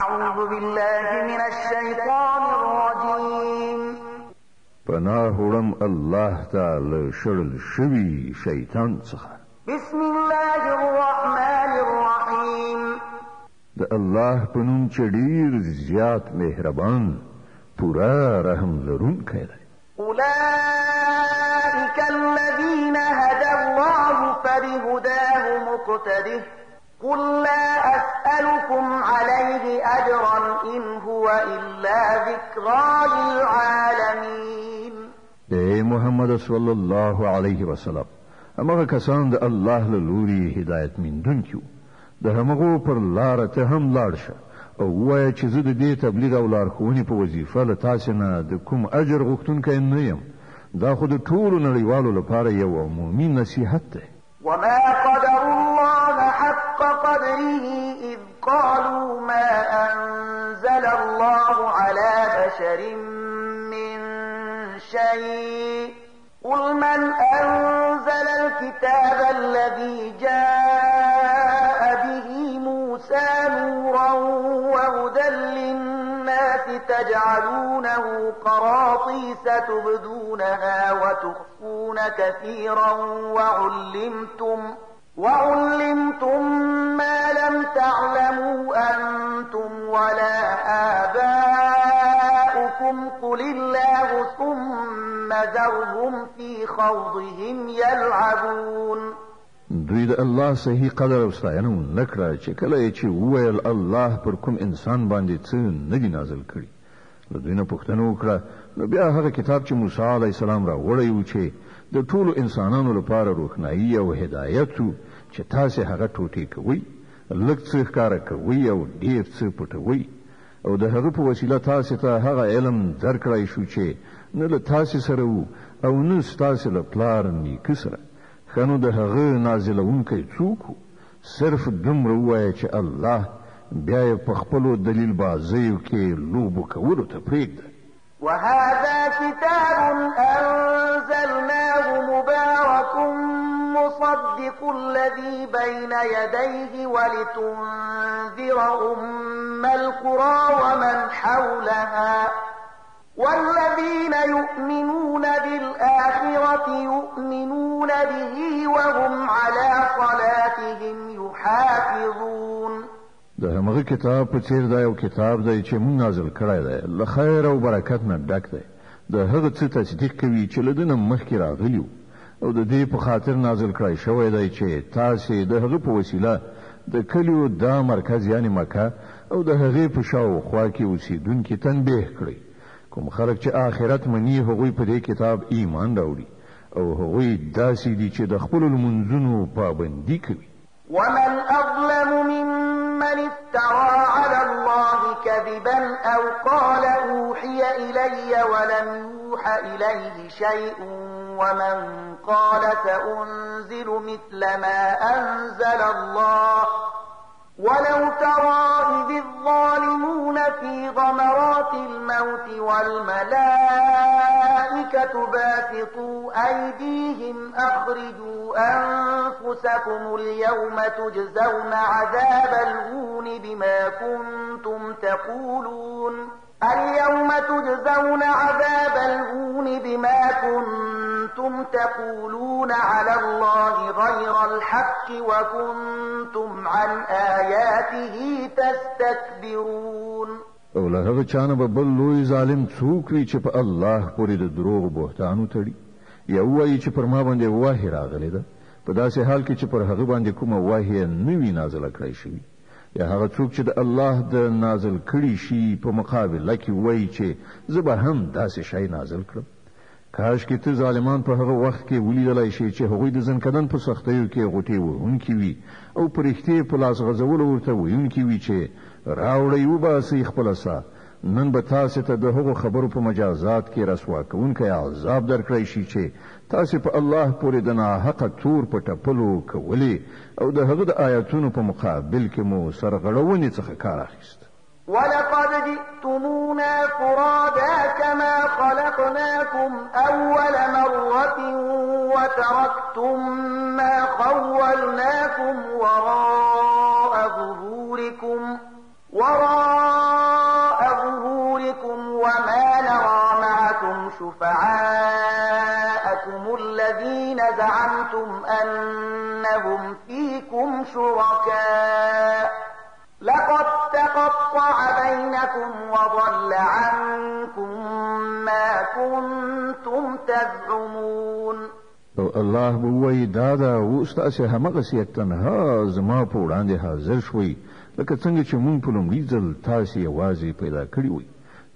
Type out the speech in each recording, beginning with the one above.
أعوذ بالله من الشيطان الرجيم پناه وړم الله تعالی شړل شوی شیطان څخه. بسم الله الرحمن الرحيم د الله په نوم چې ډېر زیات مهربان پورا رحم لرونکی دی. أولئك الذين هدى الله فبهداه مقتده قل لا أسألكم عليه أجرا إن هو إلا ذكرى للعالمين. اے محمد صلی الله علیه وسلم، هغه کسان د الله له لوري هدایت میندونکي د همغو پر لار ته هم لاړ شه او وایه چې زه د دې تبلیغ او لارښوونې په وظیفه له تاسې نه د کوم اجر غوښتونکی نه یم. دا خو د ټولو نړیوالو لپاره یو عمومي نصیحت دی. وما قدر الله حق قدره إذ قالوا ما أنزل الله على بشر من شيء قل من أنزل الكتاب الذي جاء به موسى نورا وهدى للناس تجعلونه قراطيس تبدونها وتخفون كثيرا وعلمتم ما لم تعلموا أنتم ولا آباؤكم قل الله ثم ذرهم في خوضهم يلعبون. دوی د الله صحیح قدر او ستاینه نکړه چې کله چې وویل الله پر کوم انسان باندې څه نه دی نازل کړي. له دوی نه پوښتنه وکړه نو بیا هغه کتاب چې موسی علیه السلام را وړی و چې د ټولو انسانانو لپاره روښنایي او هدایت و چې تاسې هغه ټوټې کوئ، لږ څه ښکاره کوئ او ډېر څه پټوئ او د هغه په وسیله تاسې ته هغه علم درکړی شو چې نه له تاسې سره و او نه ستاسې له پلار نیکه سره. ښه نو د هغه نازلونکی څوک و؟ صرف دومره ووایه چې الله بیا یې په خپلو دلیل بازیو کې لوبو کولو ته پرېږده. وهذا كتاب أنزلناه مبارك مصدق الذي بين يديه ولتنذر أم القرى ومن حولها والذين يؤمنون بالآخرة يؤمنون به وهم على صلاتهم يحافظون. د همغه کتاب په څیر دا یو کتاب دی چې مونږ نازل کړی دی، له خیر او برکت نه ډک دی. د هغه څه تصدیق کوي چې له دنه مخکې راغلي او د دې په خاطر نازل کړی شوی دی چې تاسې د هغه په وسیله د کلیو دا مرکز یعنی مکه او د هغې په شاوخوا کې اوسېدونکي تنبیه کړئ. کوم خلک چې آخرت مني هغوی په دې کتاب ایمان راوړي او هغوی داسې دي چې د خپلو لمونځونو پابندي کوي. ومن أظلم ممن افترى على الله كذبا أو قال أوحي إلي ولم يوح إليه شيء ومن قال سأنزل مثل ما أنزل الله ولو ترى إذ الظالمون في غمرات الموت والملائكة باسطوا أيديهم أخرجوا أنفسكم اليوم تجزون عذاب الهون بما كنتم تقولون على الله غير الحق وكنتم عن آياته تستكبرون. او له هغه چانه به بل لوی ظالم څوک وي چې په الله پورې د دروغ بهتان وتړي یا وایي چې پر ما باندې وحی راغلی ده په داسې حال کې چې پر هغه باندې کومه وحی نه وي نازله کړی شوي، یا هغه څوک چې د الله د نازل کړي شي په مقابله کې وایي چې زه به هم داسې شی نازل کړم. کاش کې ته ظالمان په هغه وخت کې ولیدلی شي چې هغوی د ځنکدن په سختیو کې غوټې وهونکي وي او په رښتې په لاس غځولو ورته ویونکي وي چې راوړئ وباسئ خپله ساه. نن به تاسې ته د هغو خبرو په مجازات کې رسوا کوونکی عذاب درکړی شي چې تاسې په الله پورې د ناحقه تور په ټپلو کولې او د هغه د آیاتونو په مقابل کې مو سرغړونې څخه کار اخیست. ولقد جئتمونا فرادا كما خلقناكم أول مرة وتركتم ما خولناكم وراء ظهوركم شفعاءكم الذين زعمتم أنهم فيكم شركاء لقد تقطع بينكم وضل عنكم ما كنتم تزعمون. الله بوي دادا وستاسه همغه تنها زما په وړاندې حاضر شوي لکه څنګه چې مونږ په لومړي ځل تاسو یوازې پیدا کړی وي.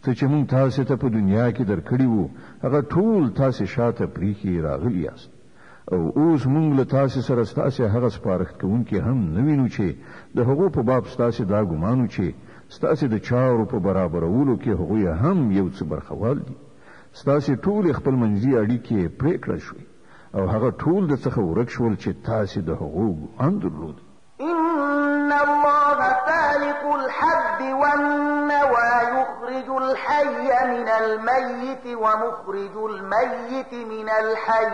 څه چې مونږ تاسو ته په دنیا کې درکړی وو هغه ټول تاسو شاته پریخي راغلی یاست او اوس مونږ له تاسو سره تاسو هغه سپارښت کوونکي هم نه وینو چې د هغو په باب تاسو دا ګمانو چې تاسو د چارو په برابرولو کې هغوی هم یو څه برخوال دي. تاسو ټول خپل منځي اړیکې پرې کړل شوي او هغه ټول د څخه ورک شول چې تاسو د هغو ګمان درلود. إن الله فالق الحب والنوى يخرج الحي من الميت ومخرج الميت من الحي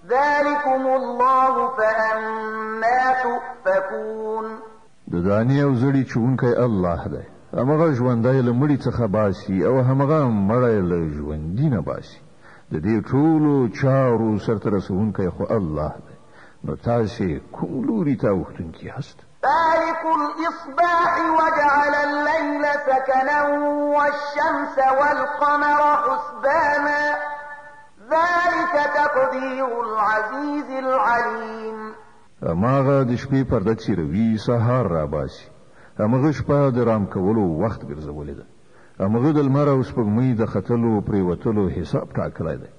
ذلكم الله فأنا تؤفكون. د دانې او زړی چونکی الله دی. همغه ژوندی له مړي څخه باسي او همغه مړی له ژوندي نه باسي. د دې ټولو چارو سرته رسونکی خو الله دی. نو تاسې کوم لوري ته اوښتونکي یاست؟ فالق الإصباح وجعل الليل سكنا والشمس والقمر حسبانا ذلك تقدير العزيز العليم. هماغه د شپې پرده چیروي سهار را باسي. همغه شپه د رام کولو وخت ګرځولې ده. همغه د لمر او سپوږمۍ د ختلو پریوتلو حساب ټاکلی دی.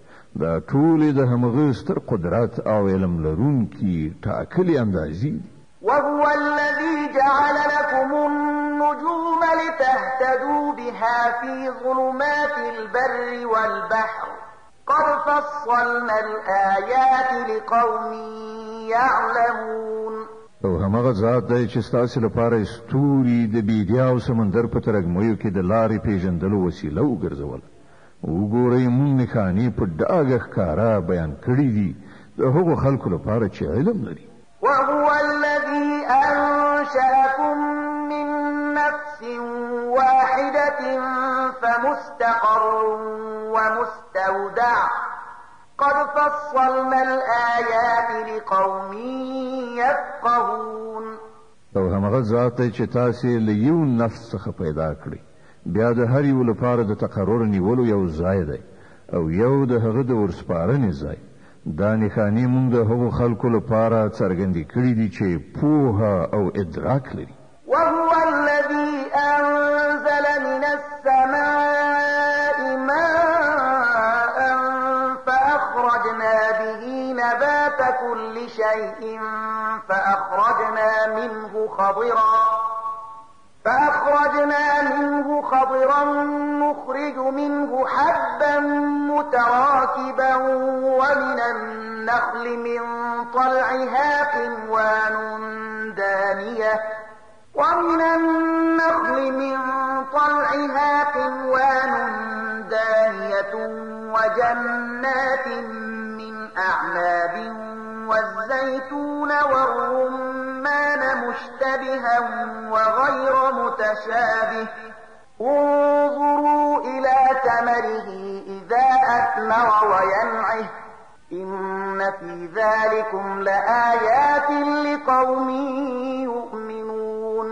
دا ټول د همغه ستر قدرت او علم لرونکي ټاکلي اندازې دي. وهو الذي جعل لكم النجوم لتهتدوا بها في ظلمات البر والبحر قد فصلنا الآيات لقوم يعلمون. او همغه ذات دی چې ستاسو لپاره ستوري د بیدیا او سمندر په ترګمویو کې د لارې پیژندلو وسیله وګرځول. وګورئ مونږ نښانې په ډاګه ښکارا بیان کړي دي د هغو خلکو لپاره چې علم لري. وهو الذي أنشأكم من نفس واحدة فمستقر ومستودع قد فصلنا الآيات لقوم يفقهون. او همغه ذات دی چې تاسې له یو نفس څخه پیدا کړی بیا د هر یو لپاره د تقرر نیولو یو ځای دی او یو د هغه د ورسپارنې ځای. دا نښانې مونږ د هغو خلکو لپاره څرګندې کړي دي چې پوهه او ادراک لري. وهو الذي أنزل من السماء ماء فأخرجنا به نبات كل شيء فأخرجنا منه خضرا نخرج منه حبا متراكبا ومن النخل من طلعها قنوان دانية وجنات من أعناب والزيتون والرمان مشتبها وغير متشابه انظروا إلى ثمره إذا أثمر وينعه إن في ذلكم لآيات لقوم يؤمنون.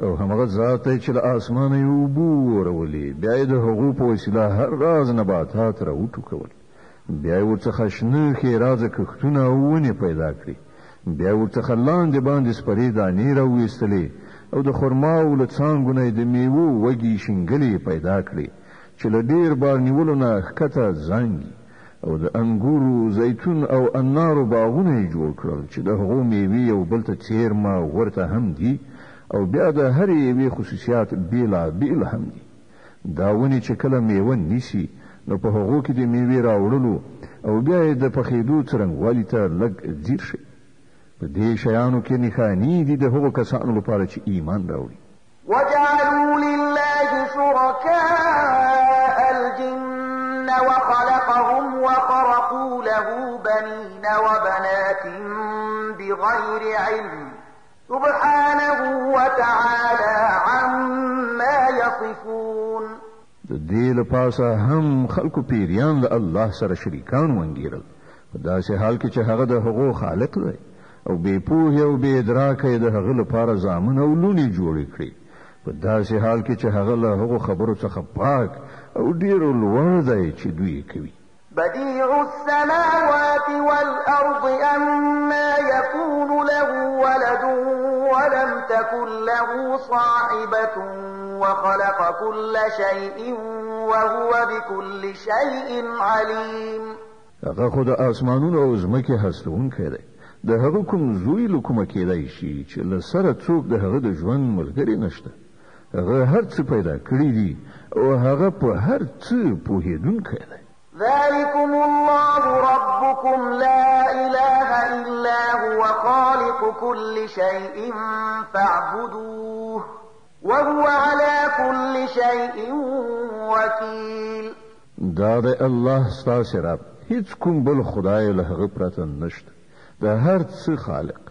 او همغه ذات دی چې له اسمانه یې اوبه ورولې بیا یې د هغو په وسیله هر راز نباتات راوټوکول. بیا یې ورڅخه شنه ښېرازه کښتونه او ونې پیدا کړې. بیا یې ورڅخه لاندې باندې سپرې دانې راویستلې او د خرماو له څانګو نه یې د میوو وږي شینګلې پیدا کړې چې له ډېر بار نیولو نه ښکته زانګي. او د انګورو زیتون او انارو باغونه یې جوړ کړل چې د هغو میوې یو بل ته څیرمه ورته هم دي او بیا د هرې یوې خصوصیات بېلابېل هم دي. دا ونې چې کله میوه نیسي نو په هغو کې د میوې راوړلو او بیا یې د پخېدو څرنګوالي ته لږ ځیر شي. په دې شیانو کې نښانې دي د هغو کسانو لپاره چې ایمان راوړي. وجعلوا لله شركاء الجن وخلقهم وخرقوا له بنين وبنات بغير علم سبحانه وتعالى عما يصفون. د دې لپاره هم خلکو پیریان له الله سره شریکان وانګیرل په داسې حال کې چې هغه د هغو خالق دی او بې پوهې او بې ادراکه یې د هغه لپاره زامن او لونې جوړې کړي په داسې حال کې چې هغه له هغو خبرو څخه پاک او ډېر لوړ دی چې دوی کوي. بديع السماوات والأرض أما يكون له ولد ولم تكن له صاحبة وخلق كل شيء وهو بكل شيء عليم. هغه خو د اسمانونو او ځمکې هستونکی دی د هغه کوم زوی له کومه کېدای شي چې له سره څوک د هغه د ژوند ملګری نشته هغه هر څه پیدا کړی دي او هغه په هر څه پوهېدونکی دی. ذلكم الله ربكم لا إله إلا هو خالق كل شيء فاعبدوه وهو على كل شيء وكيل. دا د الله ستاسو رب هیڅ کوم بل خدای له هغه پرته نشته د هر څه خالق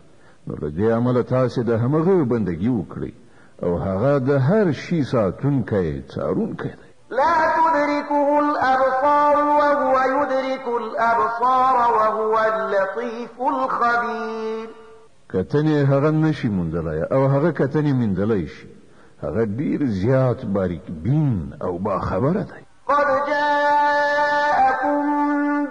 نو له دې امله تاسو د همغه بندګي وکړئ او هغه د هر شي ساتونکی څارونکی دی. لا تدركه الأبصار وهو يدرك الأبصار وهو اللطيف الخبير. کتنې هغه نشي موندلای او هغه کتنې موندلای شي هغه ډیر زیات باریک بین او با خبره دی. قد جاءكم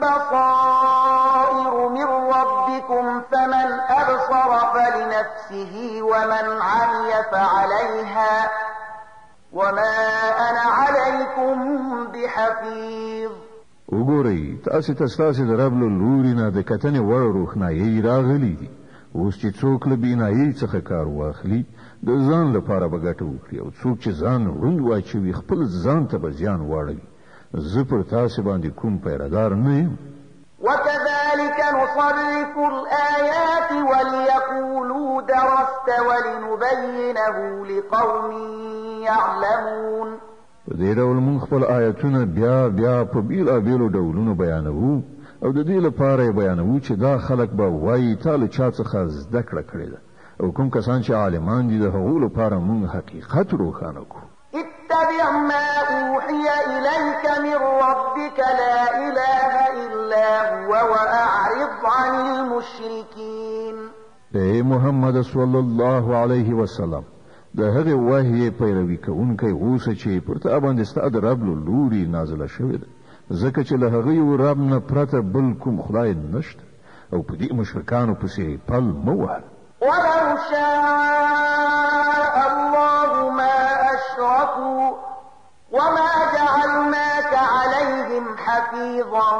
بصائر من ربكم فمن أبصر فلنفسه ومن عمي فعليها وما أنا عليكم بحفيظ. وګورئ تاسو د رب له لوري نه د کتنې وړ روښنایي راغلي دي اوس چې څوک له بینایي څخه کار واخلي د ځان لپاره به ګټه وکړي او څوک چې ځان روند واچوي خپل ځان ته به زیان واړوي. زه پر تاسو باندې کوم پیردار نه یم. وكذلك نصرف الآيات وليقولوا درست ولنبينه لقوم يعلمون. په دې ډول موږ خپل آیتونه بیا په بیلابیلو ډولونو بیانوو او د دې لپاره بیانوو چې دا خلک به وایي تا له چا څخه زده کړه کړې ده او کوم کسان چې عالمان دي د هغو لپاره موږ حقیقت روښانه کړو. اتبع ما أوحي إليك من ربك لا إله إلا هو وأعرض عن المشركين. اے محمد صلی الله علیه وسلم د هغه وحی پیروي کوونکی اوسه چې پر تا باندې ستاسو رب له لوري نازله شوې ده ځکه چې له هغه یو رب نه پرته بل کوم خدای نشته او په دې مشرکانو پسې پل مه وهه. ولو شاء الله ما أشركوا وما جعلناك عليهم حفيظا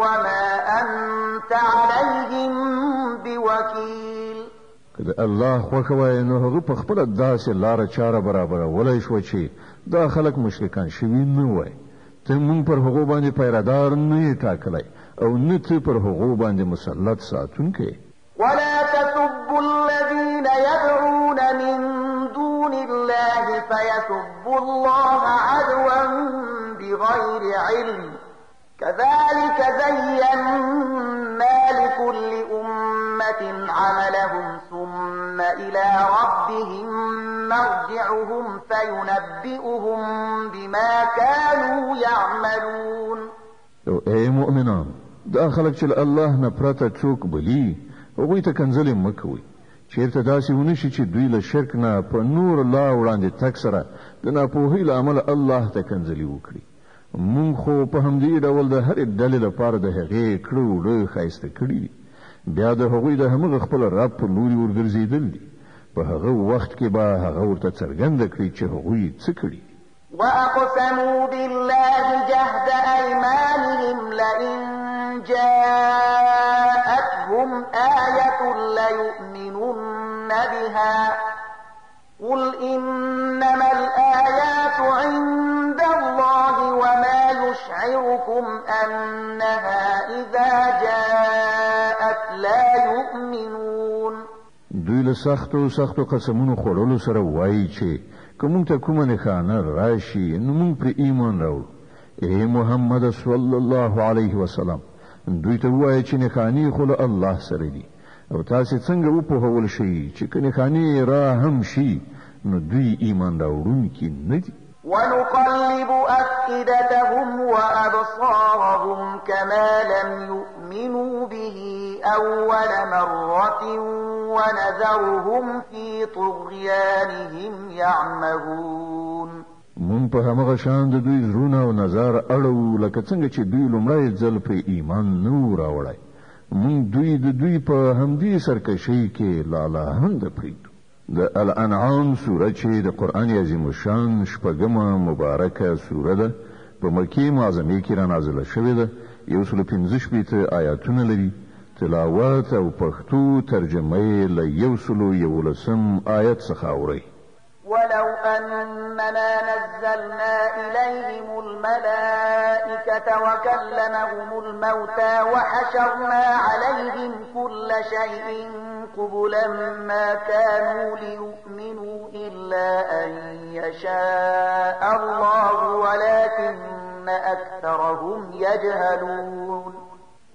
وما أنت عليهم بوكيل. کله الله خوښوي نو هغه په خپل داسې لار چاره برابر ولای شو چې دا خلک مشرکان شوي نه وای ته مونږ پر هغه باندې پیرادار نه ټاکلای او نه ته پر هغه باندې مسلط ساتونکې. ولا تسبوا الذين يدعون من دون الله فيسبوا الله عدوا بغير علم كذلك زينا لكل أمة عملهم ثم إلى ربهم مرجعهم فينبئهم بما كانوا يعملون. اے مؤمنان دا خلک چې الله نه پرته څوک بلی هغوی ته کنځلې مه کوئ چېرته داسې ونشي چې دوی له شرک نه په نور الله وړاندې تګ سره د ناپوهۍ له امله الله ته کنځلې وکړي. مونږ خو په همدې ډول د هرې ډلې لپاره د هغې کړه وړه ښایسته کړي دي بیا د هغوی د همغه خپل رب په لوري ورګرځېدل دي په هغه وخت کې به هغه ورته څرګنده کړي چې هغوی څه کړي. وأقسموا بالله جهد أيمانهم لئن جاءتهم آية ليؤمنن بها قل إنما الآيات عند الله وما يشعركم أنها إذا جاءت لا يؤمنون. دوی له سختو قسمونو خوړلو سره وایي چې کوم ته کومه نښانه راشي نو موږ پر ایمان راوړو. اے محمد صلی الله علیه وسلم دوی ته وایي چې نښانې خو له الله سره دي او تاسو څنګه وپوهول شئ چې که نښانې را هم شي نو دوی ایمان راوړونکي نه دي. ونقلب أفئدتهم وأبصارهم كما لم يؤمنوا به أول مرة ونذرهم في طغيانهم يعمهون. مون په همغه شان د دوی زړونه او نظر اړو لکه څنګه چې دوی لومړی ځل په ایمان نو راوړی. مون دوی په همدې سرکشي کې لالهند پریږدو. د الانعام سوره چې د قران عظیم شان شپږمه مبارکه سوره ده په مکه معظمه کې را نازله شوې ده. 115 آیاتونه لري. تلاوت او پښتو ترجمه یې له 111 آیت څخه اوري. ولو أننا نزلنا إليهم الملائكة وكلمهم الموتى وحشرنا عليهم كل شيء قبلا ما كانوا ليؤمنوا إلا أن يشاء الله ولكن أكثرهم يجهلون.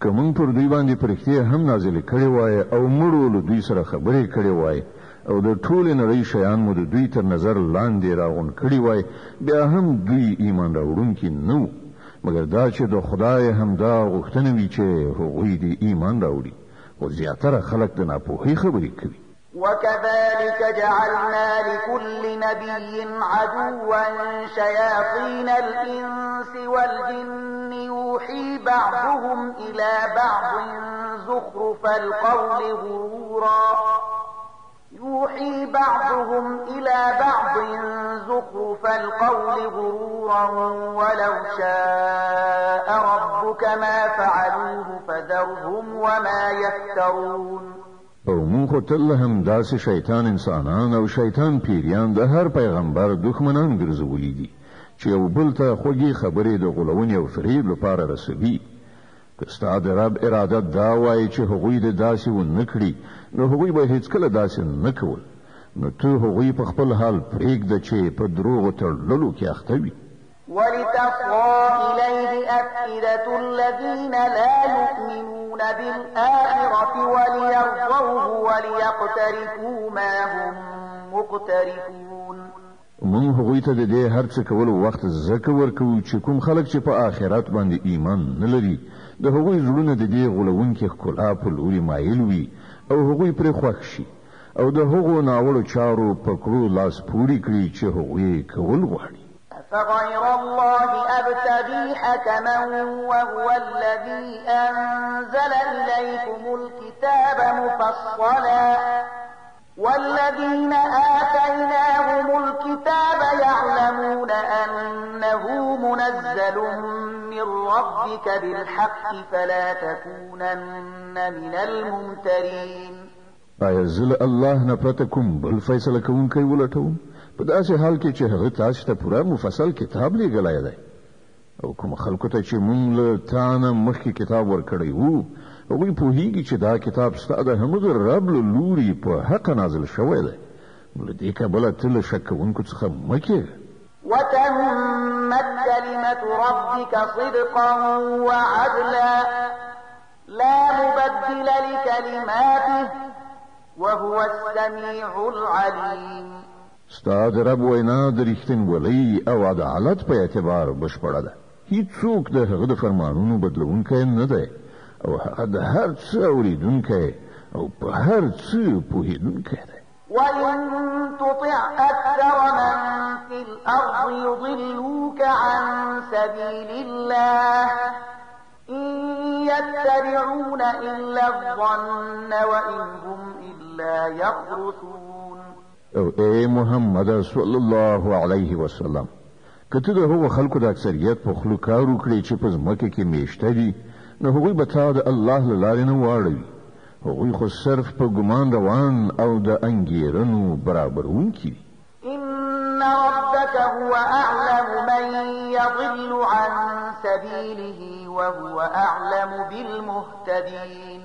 کوم پر دوی باندې پرختي هم نازل کړي وای او مړو له دوی سره خبرې کړي وای او د ټول نړۍ شیان مو د دوی تر نظر لاندې راغون کړي وای بیا هم دوی ایمان راوړونکي نو مګر دا چې د خدای هم دا غوښتنه وی چې هغوی د ایمان راوړي او زیاتره خلک د ناپوهۍ خبرې کوي. وكذلك جعلنا لكل نبي عدوا شياطين الإنس والجن يوحي بعضهم إلى بعض زخرف القول غرورا ولو شاء ربك ما فعلوه فذرهم وما يفترون. او مون خو تل هم داسې شیطان انسانان او شیطان پیریان د هر پیغمبر دښمنان ګرځولي دي چې یو بل ته خوږې خبرې د غولونې او فریب لپاره رسوي. که ستا د رب اراده دا وایي چې هغوی د داسې ونه کړي نو هغوی به هیڅکله داسې نه کول. نو ته هغوی په خپل حال پرېږده چې په دروغو تړلو کې اخته وي. ولتصغى إليه أفئدة الذين لا يؤمنون بالآخرة وليرضوه وليقترفوا ما هم مقترفون. مون هغوی ته د دې هر څه کولو وخت زکه ورکو چې کوم خلک چې په آخرت باندې ایمان نه لري د هغوی زړونه د دې غولونکي ښکلا په لوري مایل وي او هغوی پرې خوښ شي او د هغو ناوړو چارو په کړو لاس پورې کړي چې هغوی کول غواړي. فغير الله أبتغي حكما وهو الذي أنزل إليكم الكتاب مفصلا والذين آتيناهم الكتاب يعلمون أنه منزل من ربك بالحق فلا تكونن من الممترين. آیا زل الله نه پرته کوم بل فیصله کوونکی ولټوم په داسې حال کې چې هغه تاسو ته پوره مفصل کتاب لېږلی دی او کوم خلکو ته چې مونږ له تا نه مخکې کتاب ورکړی وو هغوی پوهیږي چې دا کتاب ستا د همغه رب له لوري په حق نازل شوی دی. نو له دې کبله ته له شک کوونکو څخه مه کېږه. وتمت كلمة ربك صدقا وعدلا لا مبدل لكلماته وهو السميع العليم. ستا د رب وینا د رښتینولۍ او عدالت په اعتبار بشپړه ده. هیڅوک د هغه د فرمانونو بدلونکی نه دی او هغه د هر څه اوریدونکی او په هر څه پوهیدونکی دی. وإن تطع أكثر من في الأرض يضلوك عن سبيل الله إن يتبعون إلا الظن وإن هم إلا يخرصون. او اے محمد صلی الله علیه وسلم کته د هغو خلکو د اکثریت په خلو کار وکړي چې په ځمکه کې میشته دي نو هغوی به تا د الله له لارې نه واړوي. هغوی خو صرف په ګمان روان او د انګیرنو برابرونکي دي. إن ربك هو أعلم من يضل عن سبيله وهو أعلم بالمهتدين.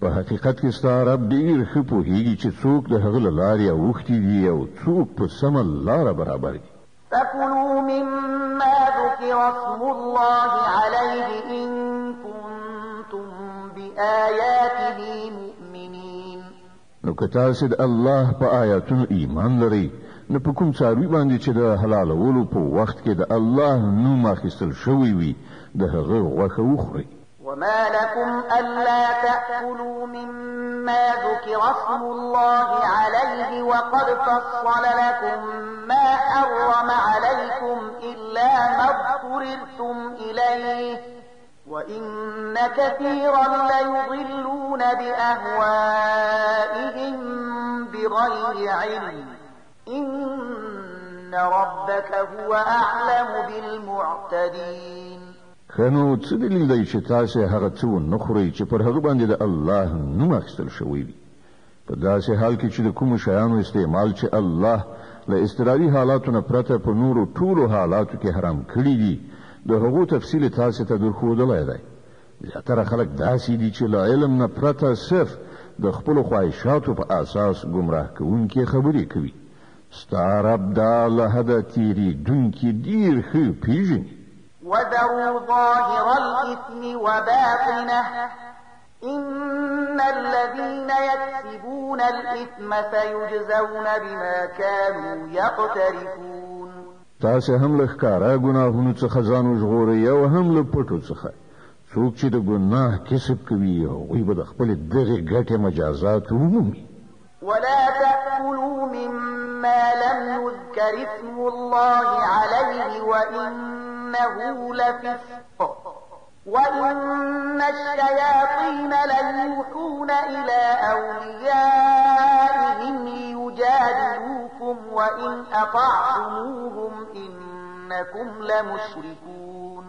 په حقیقت کې ستا رب ډېر ښه پوهیږي چې څوک د هغه له لارې اوښتي دي او څوک په سمه لاره برابر دي. فكلوا مما ذكر اسم الله عليه إن كنتم بآياته مؤمنين. نو که تاسو د الله په آیاتونو ایمان لرئ نه په کوم څاروي باندې چې د حلالولو په وخت کې د الله نوم اخیستل شوی وي د هغه غوښه وخورئ. وما لكم ألا تأكلوا مما ذكر اسم الله عليه وقد فصل لكم ما حرم عليكم إلا ما اضطررتم إليه وإن كثيرا ليضلون بأهوائهم بغير علم إن ربك هو أعلم بالمعتدين. خنو څه دلیل دی چې تاسو هغه څه نه خورئ چې پر هغه باندې د الله نوم اخیستل شوی وي په داسې حال کې چې د کوم شیانو استعمال چې الله له اضطراري حالاتو نه پرته په نورو ټولو حالاتو کې حرام کړی دي د هغو تفصیل تاسو ته درښودلی دی. زیاتره خلک داسې دي چې له علم نه پرته صرف د خپلو خواهشاتو په اساس ګمراه کوونکې خبرې کوي. ستا رب دا له حده تېرېدونکي ډېر ښه پېژني. وذروا ظاهر الإثم وباطنه إن الذين يكسبون الإثم سيجزون بما كانوا يقترفون. تاسو هم له ښکارا ګناهونو څخه ځان وژغورئ او هم له پټو څخه. څوک چې د ګناه کسب کوي هغوی به د خپلې دغې ګټې مجازات ومومي. ولا تأكلوا مما لم يذكر اسم الله عليه وإنه لفسق وإن الشياطين ليوحون إلى أوليائهم ليجادلوكم وإن أطعتموهم إنكم لمشركون.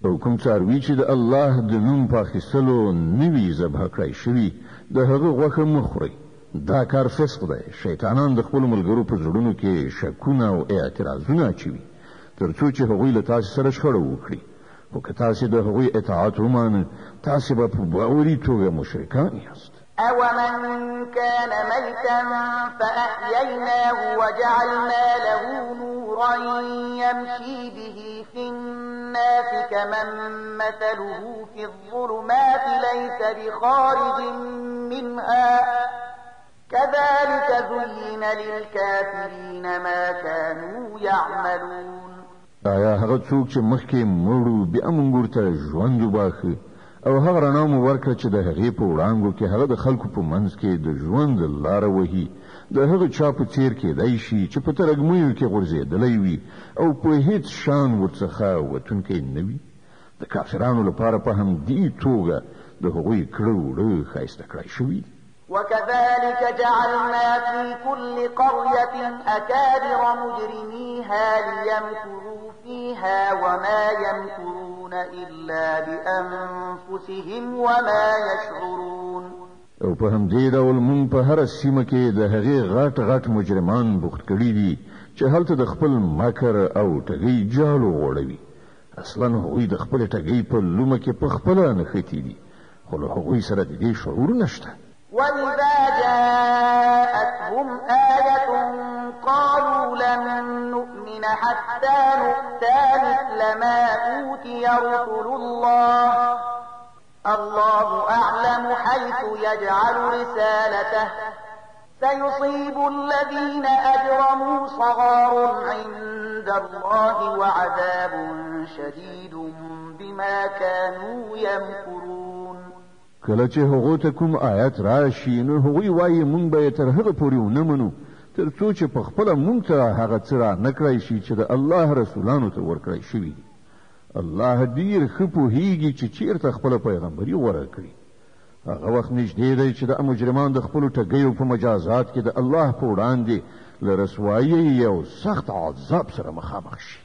او کوم څاروي چې د الله د نوم په اخیستلو نوي ذبح کړی شوي د هغه غوښه مه خورئ. دا کار فسق دی. شیطانان د خپلو ملګرو په زړونو کې شکونه او اعتراضونه اچوي تر څو چې هغوی له تاسو سره شخړه وکړي. خو که تاسو د هغوی اطاعت ومانئ تاسو به په باوري توګه مشرکان یاست. أَوَمَنْ كَانَ مَيْتًا فَأَحْيَيْنَاهُ وَجَعَلْنَا لَهُ نُورًا يَمْشِي بِهِ فِي النَّاسِ كَمَنْ مَثَلُهُ فِي الظُّلُمَاتِ لَيْسَ بِخَارِجٍ مِنْهَا كَذَلِكَ زُيِّنَ لِلْكَافِرِينَ مَا كَانُوا يَعْمَلُونَ. آیا هغه څوک چې مخکې مړو بیا موږ ورته ژوند وباښه او هغه رڼا مو ورکړه چې د هغې په وړانګو کې هغه د خلکو په منځ کې د ژوند لاره وهي د هغه چا په څیر کېدی شي چې په ترږمیو کې غورځېدلی وي او په هیڅ شان ورڅخه وتونکی نه وي. د کافرانو لپاره په همدې توګه د هغوی کړه وړه ښایسته کړی شوي. وكذلك جعلنا في كل قرية أكابر مجرميها ليمكروا فيها وما يمكرون إلا بأنفسهم وما يشعرون. او په همدې ډول مونږ په هر سیمه کې د هغې غټ غټ مجرمان بوخت کړي دي چې هلته د خپل مکر او ټګۍ جالو غوړوي. اصلا هغوی د خپل ټګۍ په لومه کې په خپله نښتي دي خو له هغوی سره د دې شعور نشته. وَإِذَا جَاءَتْهُمْ آيَةٌ قَالُوا لَن نُّؤْمِنَ حَتَّى نُؤْتَىٰ مِثْلَ مَا أُوتِيَ رُسُلُ اللَّهِ اللَّهُ أَعْلَمُ حَيْثُ يَجْعَلُ رِسَالَتَهُ سَيُصِيبُ الَّذِينَ أَجْرَمُوا صَغَارٌ عِندَ اللَّهِ وَعَذَابٌ شَدِيدٌ بِمَا كَانُوا يَمْكُرُونَ. کله چې هغو ته کوم آیت راشي نو هغوی وایي مونږ به یې تر هغه پورې ونه منو تر څو چې په خپله مونږ ته هغه څه را نه کړی شي چې د الله رسولانو ته ورکړی شوي دي. الله ډېر ښه پوهېږي چې چېرته خپله پیغمبري غوره کړي. هغه وخت نږدې دی چې د مجرمان د خپلو ټګیو په مجازات کې د الله په وړاندې له رسوایۍ او سخت عذاب سره مخامخ شي.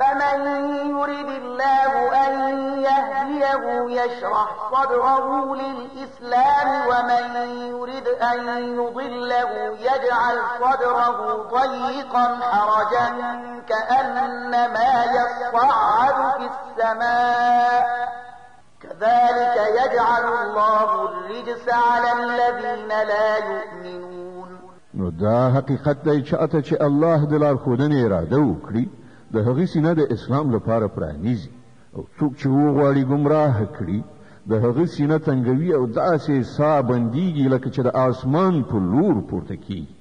فمن يرد الله أن يهديه يشرح صدره للإسلام ومن يرد أن يضله يجعل صدره ضيقا حرجا كأنما يصعد في السماء كذلك يجعل الله الرجس على الذين لا يؤمنون. نو دا حقیقت دی چې الله د لارښودنې اراده وکړي د هغې سینه د اسلام لپاره پرانیزي او څوک چې وغواړي ګمراه کړي د هغې سینه تنګوي او داسې ساه بندیږي لکه چې د آسمان په لور پورته کیږي.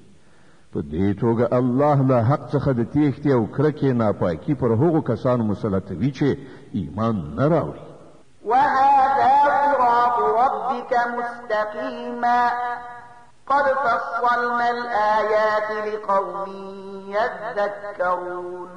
په دې توګه الله له حق څخه د تېښتې او کرکې ناپاکي پر هغو کسانو مسلطوي چې ایمان نه راوړي. وهذا صراط ربك مستقيما قد فصلنا الآيات لقوم يذكرون.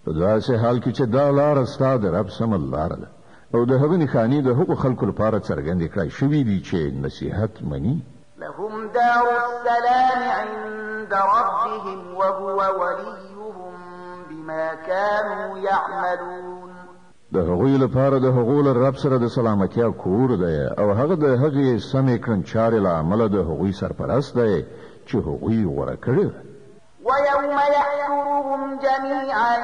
په داسې حال کې چې دا لاره ستا د رب سمه لاره ده او د هغه نښانې د هغو خلکو لپاره څرګندې کړای شوي دي چې نصیحت مني. لهم دار السلام عند ربهم وهو وليهم بما كانوا يعملون. د هغوی لپاره د هغو له رب سره د سلامتیا کور دی او هغه د هغې سمې کړنچارې له امله د هغوی سرپرست دی چې هغوی غوره کړې ده. ويوم يحشرهم جميعا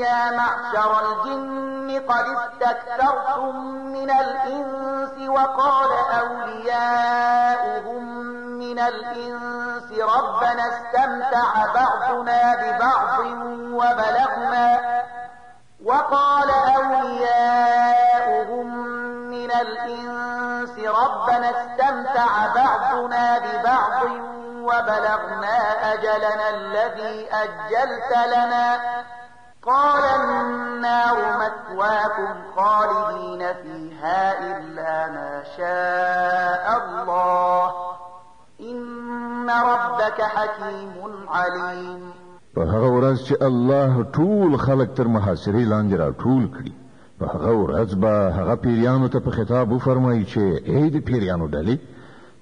يا معشر الجن قد استكثرتم من الإنس وقال أولياؤهم من الإنس ربنا استمتع بعضنا ببعض وبلغنا أجلنا الذي أجلت لنا قال النار مثواكم خالدين فيها إلا ما شاء الله إن ربك حكيم عليم. په هغه ورځ چې الله ټول خلق تر محاصرې لاندې را ټول کړي په هغه ورځ به هغه پیریانو ته په خطاب وفرمایي چې ای د پیریانو ډلې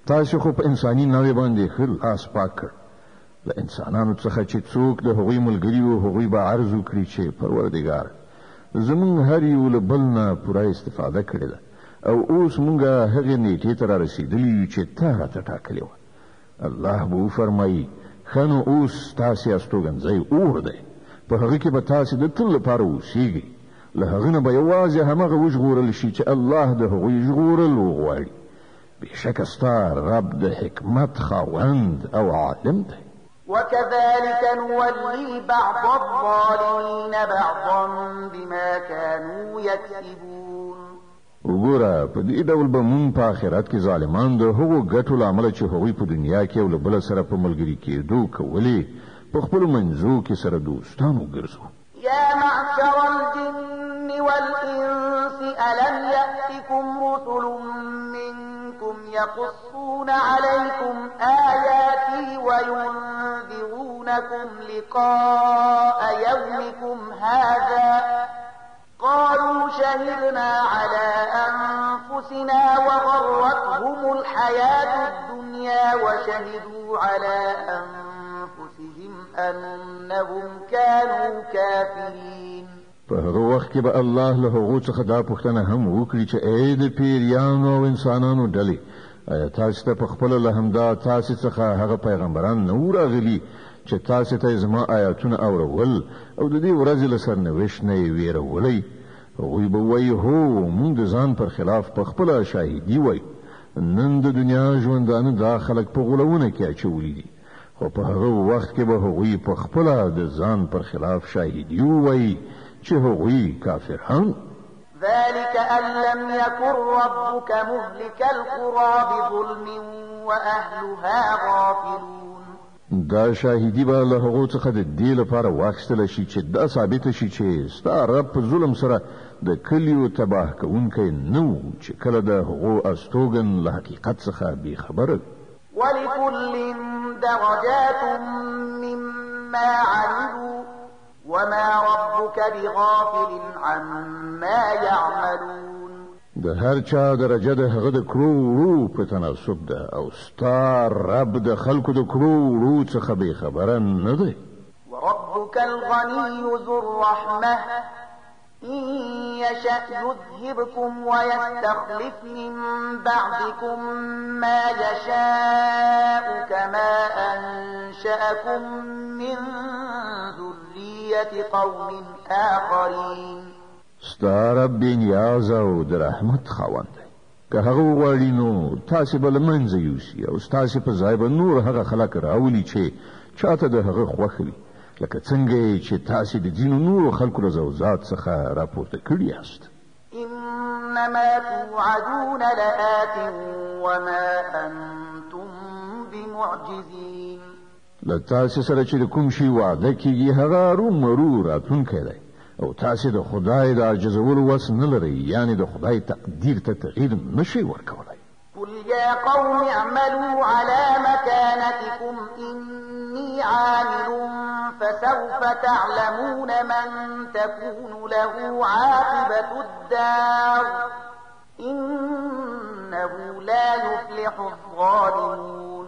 تاسو خو په انساني نوې باندې خل لاس پاک کړ له انسانانو څخه چې څوک د هغوی ملګري او هغوی به عرض وکړي چې پروردګار زمونږ هر یو له بل نه پوره استفاده کړې ده او اوس مونږ هغې نیټې ته را رسېدلي یو چې تا راته ټاکلې وه. الله به وفرمایي خنو اوس تاسې استوګنځی اور دی په هغه کې به تاسې د تل لپاره اوسېږئ له هغه نه به یوازې همغه وژغورل شي چې الله د هغوی ژغورل وغواړي. بېشکه ستا رب د حکمت خاوند او عالم دی. وكذلك نولي بعض الظالمين بعضا بما كانوا يكسبون. وګوره په دې ډول به مونږ په آخرت کې ظالمان د هغو ګټو له امله چې هغوی په دنیا کې یو له بله سره په ملګري کېدو کولې په خپلو منځو کې سره دوستان وګرځو. يا معشر الجن والإنس ألم يأتكم رسل منكم يقصون عليكم آياتي وينذرونكم لقاء يومكم هذا قالوا شهدنا على أنفسنا وغرتهم الحياة الدنيا وشهدوا على أنفسهم أنهم كانوا كافرين. په هغه وخت کې به الله له هغو څخه دا پوښتنه هم وکړي چې ای د پیریانو او انسانانو ډلې آیا تاسو ته په خپله له همدا تاسې څخه هغه پیغمبران نه وو راغلي چې تاسې ته زما آیاتونه اورول او د دې ورځې له سرنوشت نه یې ویرولی؟ هغوی به وایي هو موږ د ځان پر خلاف په خپله شاهدي وایو. نن د دنیا ژوندانه دا خلک په غولونه کې اچولي دي خو په هغه وخت کې به هغوی په خپله د ځان پر خلاف شاهدي ووایي چې هغوی کافران. ذلك أن لم يكن ربك مهلك القرى بظلم وأهلها غافلون. دا شاهدی به له هغو څخه د دې لپاره واخیستل شي چې دا ثابته شي چې ستا رب په ظلم سره د کلیو تباه کوونکی نه و چې کله د هغو استوګن له حقیقت څخه بېخبره. ولكل درجات مما عملوا وما ربك بغافل عما يعملون. د هر چا درجه د هغه د کړو وړو په تناسب ده او ستا رب د خلکو د کړو وړو څخه بېخبره نه دی. وربك الغني ذو الرحمة إن يشأ يذهبكم ويستخلف من بعدكم ما يشاء كما أنشأكم من ذرية قوم آخرين. ستا رب نیاز او د رحمت خاوند دی. که هغه وغواړي نو تاسې به له منځه یوسي او ستاسې په ځای به نور هغه خلک راولي چې چاته د هغه خوښ وي لکه څنګه چې تاسې د ځینو نورو خلکو له زوځات څخه راپورته کړي یاست. إنما توعدون لآت وما أنتم بمعجزين. له تاسو سره چې کوم شی وعده کیږي هغه رومرو راتونکی دی او تاسو د خدای د عجزولو وس نه لرئ یعنی د خدای تقدیر ته تغییر نشئ ورکولی قل يا قوم اعملوا على مكانتكم إني عامل فسوف تعلمون من تكون له عاقبة الدار إنه لا يفلح الظالمون.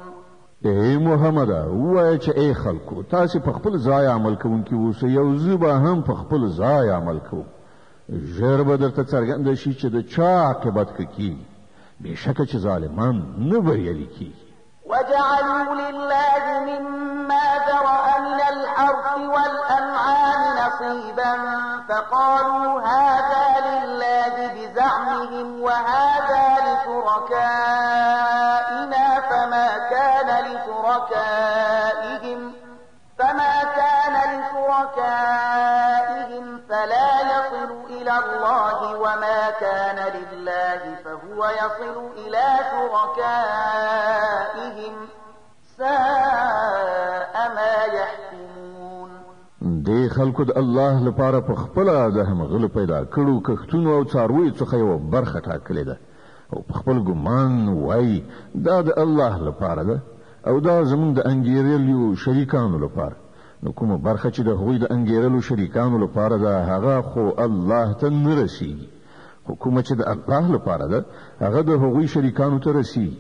اے محمد وای چې اے خلکو تاسو په خپل ځای عمل کوونکی اوسئ او زه به هم په خپل ځای عمل کوم ژر به درته څرګنده شي چې د چا عاقبت کیږي بشکه چې ظالمان نه بریالي کیږي. وجعلوا لله مما ذرأ من الحرث والأنعام نصيبا فقالوا هذا لله بزعمهم وهذا لشركائنا فما كان لشركائهم فلا يصل إلى الله وما كان لله فهو يصل إلى شركائهم ساء ما يحكمون. دې خلکو د الله لپاره په خپل د همغلو پیدا کړو کښتونو او څارویو څخه یو برخه ټاکلې ده او په خپل ګمان وایي دا د الله لپاره ده او دا زموږ د انګیرلو شریکانو لپاره. نو کومه برخه چې د هغوی د انګیرلو شریکانو لپاره ده هغه خو الله ته نه رسیږي خو کومه چې د الله لپاره ده هغه د هغوی شریکانو ته رسیږي.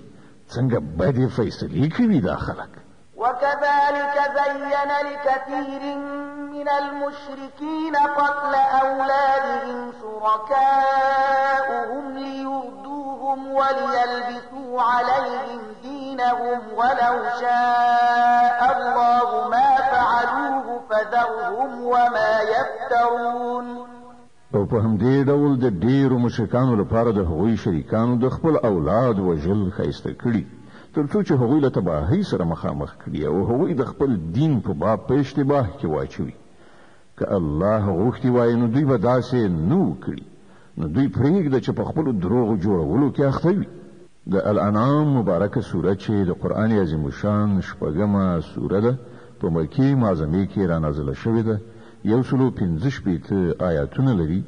څنګه بدې فیصلې کوي دا خلک. وكذلك زين لكثير من المشركين قتل أولادهم شركاؤهم ليردوهم وليلبسوا عليهم دينهم ولو شاء الله ما فعلوه فذرهم وما يفترون. او په همدې ډول د ډیرو مشرکانو لپاره د هغوی شریکانو د خپل اولاد وژل ښایسته کړي ترڅو چې هغوی له تباهۍ سره مخامخ کړي او هغوی د خپل دین په باب په اشتباه کې واچوي. که الله غوښتي وای نو دوی به داسې نه وکړي نو دوی پرېږده چې په خپلو دروغو جوړولو کې اخته وي. د الانعام مبارکه سوره چې د قرآن عظیم شان شپږمه سوره ده په مکې معظمې کې را نازله شوې ده 115 آیاتونه لري.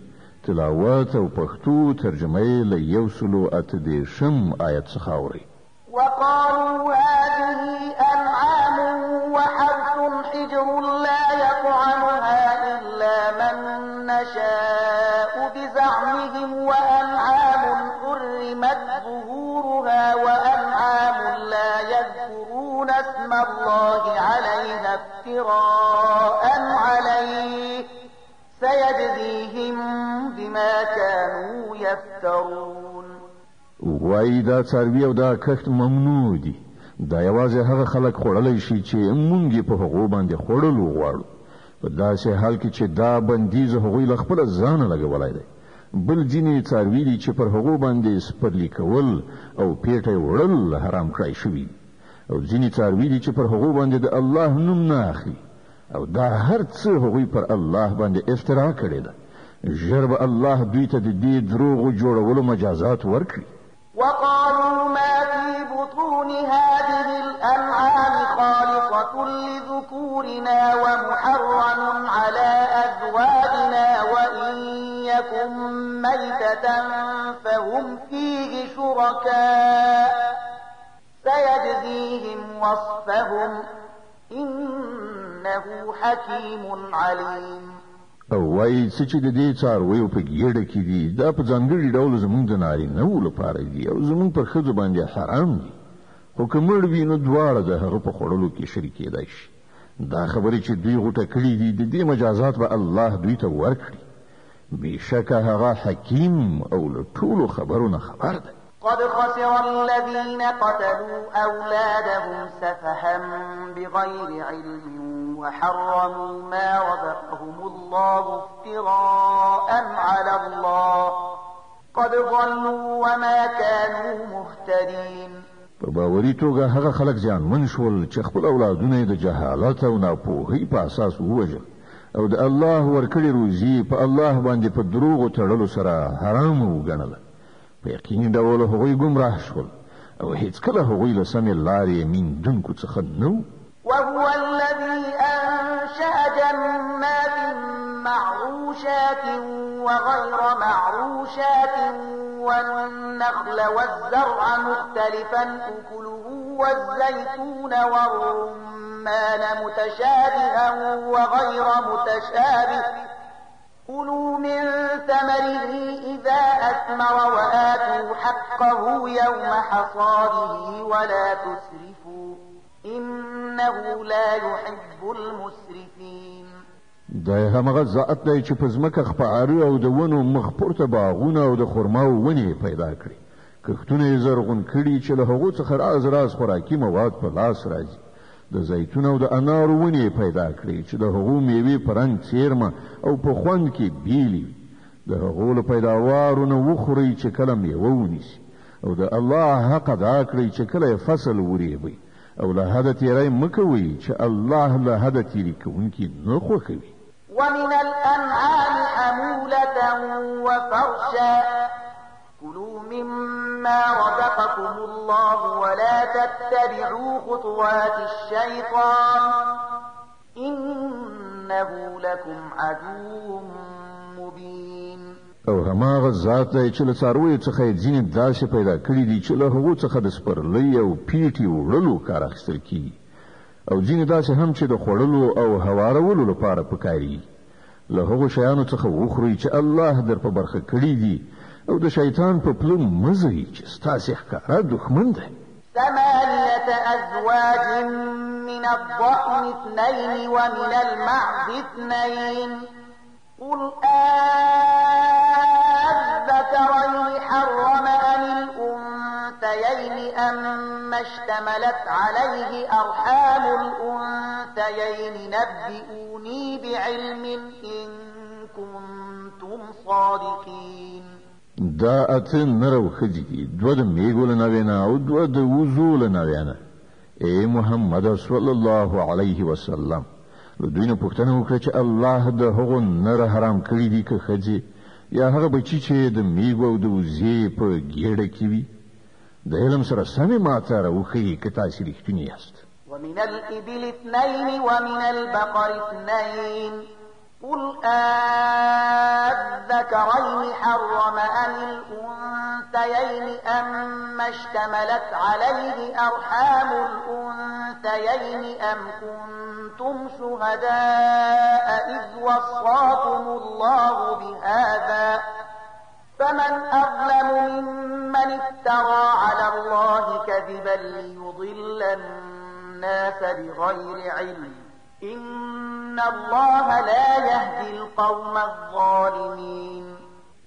تلاوت او پښتو ترجمه یې له 138 آیت څخه اوري. وقالوا هذه أنعام وحرث حجر لا يطعمها إلا من نشاء بزعمهم وأنعام حرمت ظهورها وأنعام لا يذكرون اسم الله عليها افتراء عليه سيجزيهم بما كانوا يفترون. وای دا څاروي او دا کښت ممنوع دي. دا یوازې هغه خلک خوړلی شي چې مونږ په هغو باندې خوړلو غواړو په داسې حال کې چې دا بندیز هغوی له خپله ځانه لګولی دی. بل ځینې څاروي دي چې پر هغو باندې سپرلي کول او پیټه وړل حرام کړی شوي او ځینې څاروي دي چې پر هغو باندې د الله نوم نه اخلي او دا هر څه هغوی پر الله باندې افترا کړې ده. ژر به الله دوی ته د دې دروغو جوړولو مجازات ورکړي. وقالوا ما في بطون هذه الأنعام خالصة لذكورنا ومحرم على أزواجنا وإن يكن ميتة فهم فيه شركاء سيجزيهم وصفهم إنه حكيم عليم. او وای چې د دې څارویو په ګیډه کې دي دا په ځانګړي ډول زمونږ د نارینهو لپاره دي او زمونږ پر ښځو باندې حرام دي خو که مړ وي نو دواړه د هغه په خوړلو کې شریک کېدای شي. دا خبرې چې دوی غوټه کړي دي د دې مجازات به الله دوی ته ورکړي. بېشکه هغه حکیم او له ټولو خبرونه خبر دی. قد خسر الذين قتلوا أولادهم سفها بغير علم وحرموا ما رزقهم الله افتراء على الله قد ضلوا وما كانوا مهتدين. په باوري توګه هغه خلک زیانمن شول چې خپل اولادونه د جهالت او ناپوهۍ په اساس ووژل او د الله ورکړې روزي په الله باندې په دروغو تړلو سره حرام وګڼله. په یقیني ډول هغوی ګمراه شول او هیڅکله هغوی له سمې لارې موندونکو څخه نه وو. وهو الذي أنشأ جنات معروشات وغير معروشات والنخل والزرع مختلفا أكله والزيتون والرمان متشابها وغير متشابه كلوا من ثمره إذا أثمر وآتوا حقه يوم حصاده ولا تسرفوا إنه لا يحب المسرفين. دا همغه ذات دی چې په ځمکه خپاره او د ونو مخ پورته باغونه او د خرماو ونې پیدا کړي، کښتونه یې زرغون کړي چې له هغو څخه راز خوراکي مواد په لاس راځي. د زیتون او د انارو ونې پیدا کړي چې د هغو میوې په رنګ څیرمه او په خوند کې بیلې وي. د هغو له پیداوارو نه وخورئ چې کله میوه ونیسي، او د الله حق ادا کړئ چې کله یې فصل وریبئ، او له حده تیری مه کوئ چې الله له حده تیري کوونکي نه خوښوي. ومن الأنعام حمولة وفرشا كلوا مما رزقكم الله ولا تتبعوا خطوات الشيطان إنه لكم عدو مبين. او هماغه ذات دی چې له څارویو څخه یې ځینې داسې پیدا کړي دي چې له هغو څخه د سپرلۍ او پیټې وړلو کار اخیستل کېږي، او ځینې داسې هم چې د خوړلو او هوارولو لپاره پکاري. له هغو شیانو څخه وخورئ چې الله در په برخه کړي دي، او د شیطان په پله مه ځئ چې ستاسې ښکاره دښمن دی. 8 أزواج من الضأن 2 ومن المعز 2 قل أذكرين حرم أم الأنثيين أما اشتملت عليه أرحام الأنثيين نبئوني بعلم إن كنتم صادقين. دا اته نر او ښځې دي، 2 د میږو له نوې نه او 2 د وزو له نوې نه. ای محمد صلی الله علیه وسلم، له دوی نه پوښتنه وکړه چې الله د هغو نر حرام کړي دي که ښځې، یا هغه بچي چې د میږو او د وزې په ګېډه کې وي. د علم سره سمې ماته راوښیي که تاسې رښتوني یاست. ومن الإبل 2 ومن البقر 2 قل أذكرين حرم أم الأنثيين أما اشتملت عليه أرحام الأنثيين أم كنتم شهداء إذ وصاكم الله بهذا فمن أظلم ممن افترى على الله كذبا ليضل الناس بغير علم إن الله لا يهدي القوم الظالمين.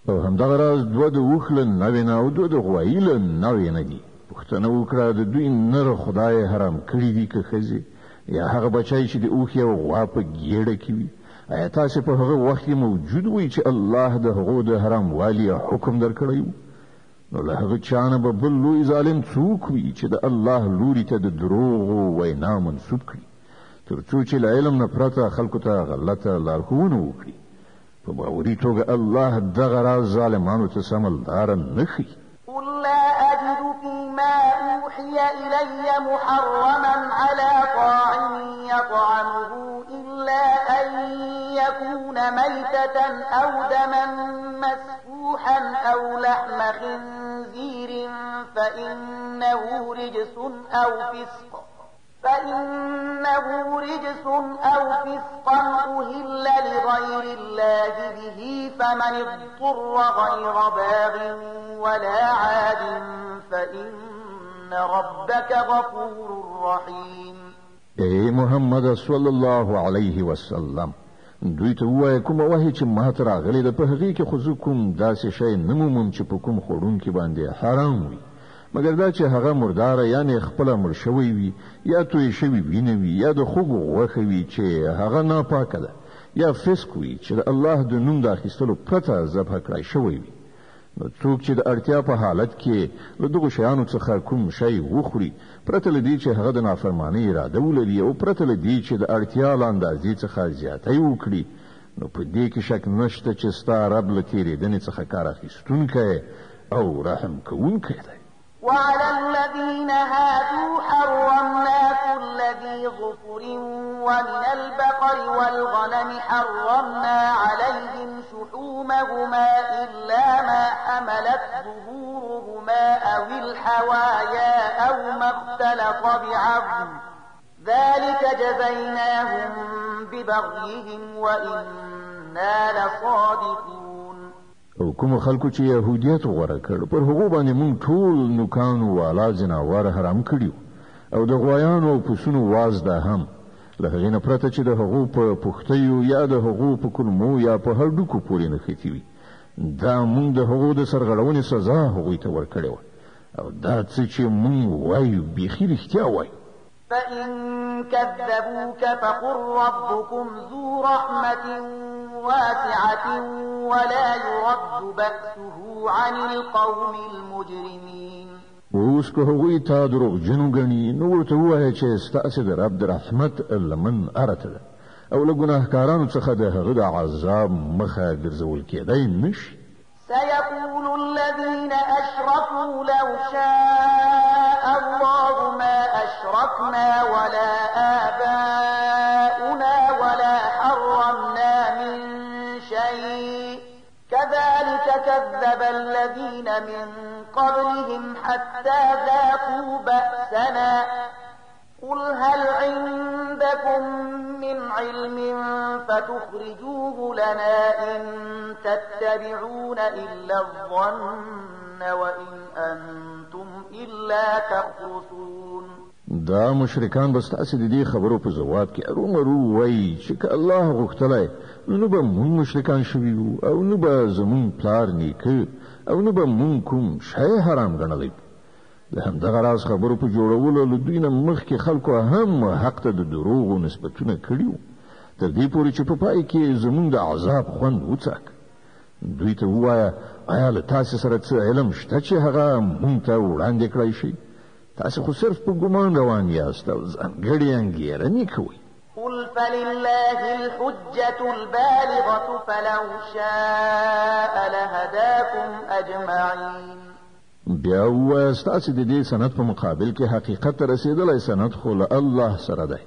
او همدغه راز 2 د اوښ له نوې نه او 2 د غوایي له نوې نه دي. پوښتنه وکړه د دوی نر خدای حرام کړي دي که ښځې، یا هغه بچی چې د اوښ یا غوا په ګېډه کې وي. آیا تاسې په هغه وخت کې موجود وئ چې الله د هغو د حرام والي حکم درکړی و؟ نو له هغه چا نه به بل لوی ظالم څوک وي چې د الله لوري ته د دروغو وینا منسوب کړي، تر څو چې له علم نه پرته خلکو ته غلطه لارښوونه وکړي. په باوري توګه الله دغه راز ظالمانو ته سمه لاره نه ښیي. قل لا أجد فيما أوحي إلي محرما على طاعم يطعمه إلا أن يكون ميتة أو دما مسفوحا أو لحم خنزير فإنه رجس أو فسقا أهل لغير الله به فمن اضطر غير باغ ولا عاد فإن ربك غفور رحيم. ای محمد صلی الله علیه وسلم، دوی ته ووایه کومه وحی چې ماته راغلې ده په هغې کې خو زه کوم داسې شی نه مومم چې په کوم خوړونکي باندې حرام وي، مګر دا چې هغه مرداره یعنې خپله مړ شوی وي، یا توی شوي وینه وي، یا د خوږو غوښه وي چې هغه ناپاکه ده، یا فسق وي چې د الله د نوم د اخیستلو پرته ذبح کړی شوی وي. نو څوک چې د اړتیا په حالت کې له دغو شیانو څخه کوم شی وخوري، پرته له دې چې هغه د نافرمانۍ اراده ولري او پرته له دې چې د اړتیا له اندازې څخه زیاتی وکړي، نو په دې کې شک نشته چې ستا رب له تېرېدنې څخه کار اخیستونکی او رحم کوونکی دی. وعلى الذين هادوا حرمنا كل ذي ظفر ومن البقر والغنم حرمنا عليهم شحومهما إلا ما حملت ظهورهما أو الحوايا أو ما اختلط بعظم ذلك جزيناهم ببغيهم وإنا لصادقون. او کوم خلکو چې يهودیت غوړه کړ پر هغه باندې مونږ ټول نوکانو والا جناور حرام کړیو او د غویانو او پسونو واز ده هم له هغې نه پرته چې د هغو په پختیو یا د هغو په کلمو یا په هډوکو پورې نښتي وي دا مونږ د هغو د سرغړونې سزا هغوی ته ورکړې وه او دا څه چې مونږ وایو بیخي رښتیا وایو. فإن كذبوك فقل ربكم ذو رحمة واسعة ولا يرد بأسه عن القوم المجرمين. اوس که هغوی تا دروغجنو ګڼي نو ورته ووایه چې ستاسې د رب د رحمت لمن ارته ده او له ګناهکارانو څخه د هغه د عذاب مخه ګرځول کېدی نشي. سيقول الذين أشركوا لو شاء الله ما أشركنا ولا آباؤنا ولا حرمنا من شيء كذلك كذب الذين من قبلهم حتى ذاقوا بأسنا قل هل عندكم من علم فتخرجوه لنا إن تتبعون إلا الظن وإن أنتم إلا تخرصون. دا مشرکان بس تاسې د دې خبرو په ځواب کې ارومرو وایي چې که الله غوښتلی نو به مونږ مشرکان شوي وو او نو به زمونږ پلار نیکه او نو به مونږ کوم شی حرام ګڼلی. د همدغه راز خبرو په جوړولو له دوی نه مخکې خلکو هم حق ته د دروغو نسبتونه کړي وو تر دې پورې چې په پای کې زمونږ د عذاب خوند وڅاک. دوی ته ووایه آیا له تاسې سره څه علم شته چې هغه مونږ ته وړاندې کړی شي؟ تاسې خو صرف په ګمان روان یاست او ځانګړې انګېرنې کوئ. قل فلله الحجة البالغة فلو شاء لهداكم أجمعين. بیا ووایه ستاسې د دې سند په مقابل کې حقیقت ته رسېدلی سند خو له الله سره دی.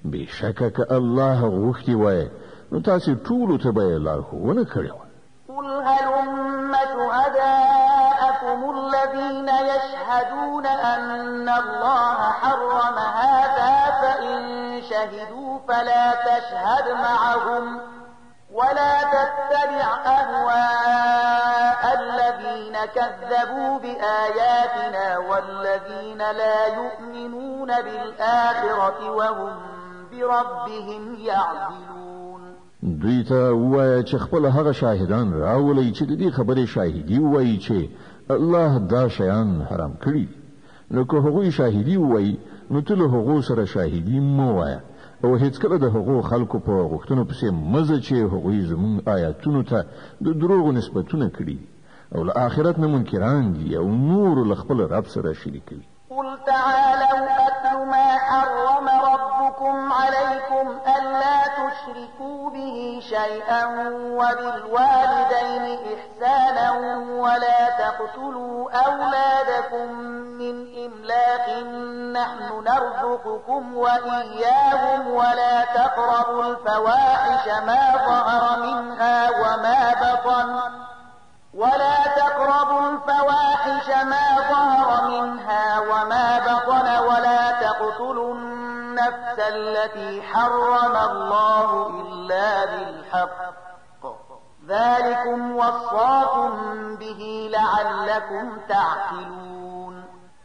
بېشکه که الله غوښتي وای نو تاسې ټولو ته به یې لارښوونه کړې وه. قل هلم شهداءكم الذين يشهدون أن الله حرم هذا فإن شهدوا فلا تشهد معهم ولا تتبع أهواء الذين كذبوا بآياتنا والذين لا يؤمنون بالآخرة وهم بربهم يعدلون. دوی ته ووایه چې خپل هغه شاهدان راولئ چې د دې خبرې شاهدي ووایي چې الله دا شیان حرام کړي. نو که هغوی شاهدي ووایي نو ته له هغو سره شاهدي مه وایه او هیڅکله د هغو خلکو په غوښتنو پسې مزه چې هغوی زموږ آیاتونو ته د دروغو نسبتونه کړي او له آخرت نه منکران دي او نور له خپل رب سره شریک کوي. قل تعالوا أتل ما حرم ربكم عليكم ألا تشركوا به شيئا وبالوالدين إحسانا ولا تقتلوا أولادكم من إملاق نحن نرزقكم وإياهم ولا تقربوا الفواحش ما ظهر منها وما بطن ولا تقتلوا النفس التي حرم الله إلا بالحق ذلكم وصاكم به لعلكم تعقلون.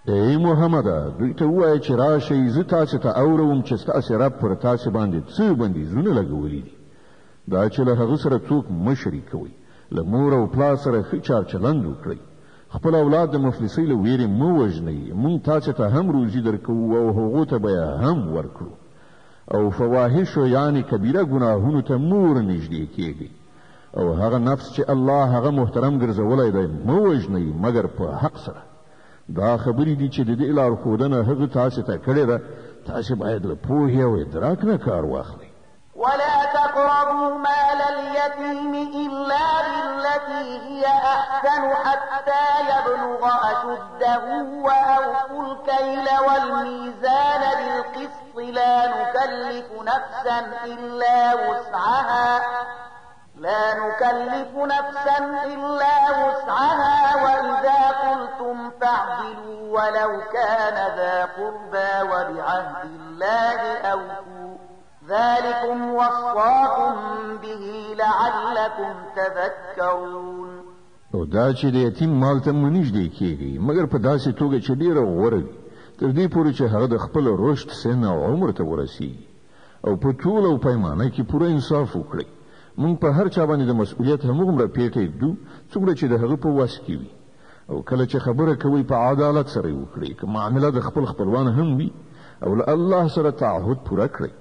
ای محمد دوی ته وایي چې راشئ زه تاسو ته اورم چې ستاسې رب پر تاسو باندې څه بندیزونه لګولي دي. دا چې له هغه سره څوک مه شریکوئ، له مور او پلار سره ښه چارچلند وکړئ، خپل اولاد د مفلسۍ له ویرې مه وژنئ، موږ تاسو ته هم روزي درکوو او هغو ته به یې هم ورکړو. او فواحشو یعنې کبیره ګناهونو ته مه ورنږدې کیږئ او هغه نفس چې الله هغه محترم ګرځولی دی مه وژنئ مګر په حق سره. دا خبرې دي چې د دې لارښودنه هغه تاسو ته کړې ده. تاسو باید له پوهې او ادراک نه کار واخلئ. ولا تقربوا مال اليتيم إلا بالتي بالتي هي أحسن حتى يبلغ أشده وأوفوا الكيل والميزان بالقسط لا نكلف نفسا إلا وسعها وإذا قلتم فاعدلوا ولو كان ذا قربى وبعهد الله أوفوا ذلكم وصاكم به لعلكم تذكرون. او دا چې د یتیم مال ته منځ کېږي مګر په داسې توګه چې ډیره غوره وي تر دې پورې چې هغه د خپل رشد سن او عمر ته ورسیږي او په ټول او پیمانه کې پوره انصاف وکړي. مونږ په هر چا باندې د مسؤلیت همغومره پیټې دو څومره چې د هغه په واس کې وي او کله چې خبره کوي په عدالت سره وکړي که معامله د خپل خپلوان هم وي او له الله سره تعهد پوره کړي.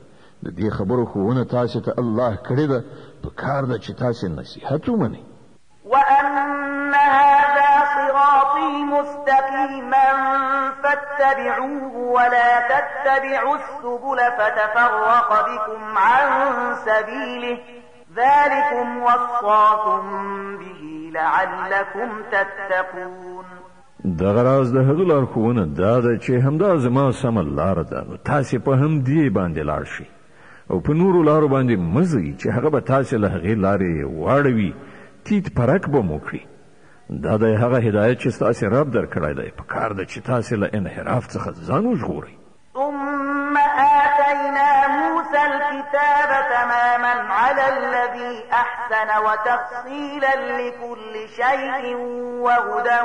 د دې خبرو ښوونه تاسو ته الله کړې ده په کار ده چې تاسو نصیحت ومنئ. وأن هذا صراطي مستقيما فاتبعوه ولا تتبعوا السبل فتفرق بكم عن سبيله ذلكم وصاكم به لعلكم تتقون. دغه راز د هغه لارښوونه دا ده چې همدا زما سمه لاره ده نو تاسې په همدې باندې لاړ شئ او په نورو لارو باندې مه ځئ چې هغه به تاسې له هغې لارې واړوي تیت پرک به مو کړي. دا د هغه هدایت چې ستاسې رب درکړی دی په کار ده چې تاسې له انحراف څخه ځان وژغورئ. ثم آتينا موسى الكتاب تماما على الذي أحسن وتفصيلا لكل شيء وهدى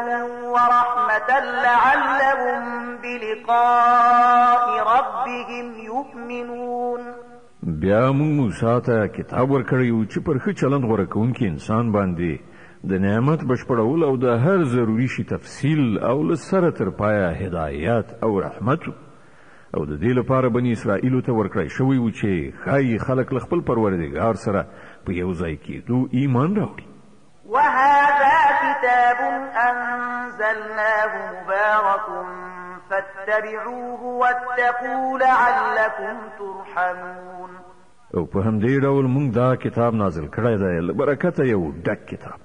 ورحمة لعلهم بلقاء ربهم يؤمنون. بیا موږ موسی ته کتاب ورکړی چې پر ښه چلند غوره کوونکي انسان باندې د نعمت بشپړول او د هر ضروري شي تفصیل او له سره تر پایه هدایت او رحمت او د دې لپاره بني اسرائیلو ته ورکړی شوی و چې ښایي خلک له خپل پروردګار سره په یو ځای کېدو ایمان راوړي. وهذا كتاب أنزلناه مبارك فاتبعوه واتقوا لعلكم ترحمون. او په همدې ډول موږ دا کتاب نازل کړی دی له برکته یو ډک کتاب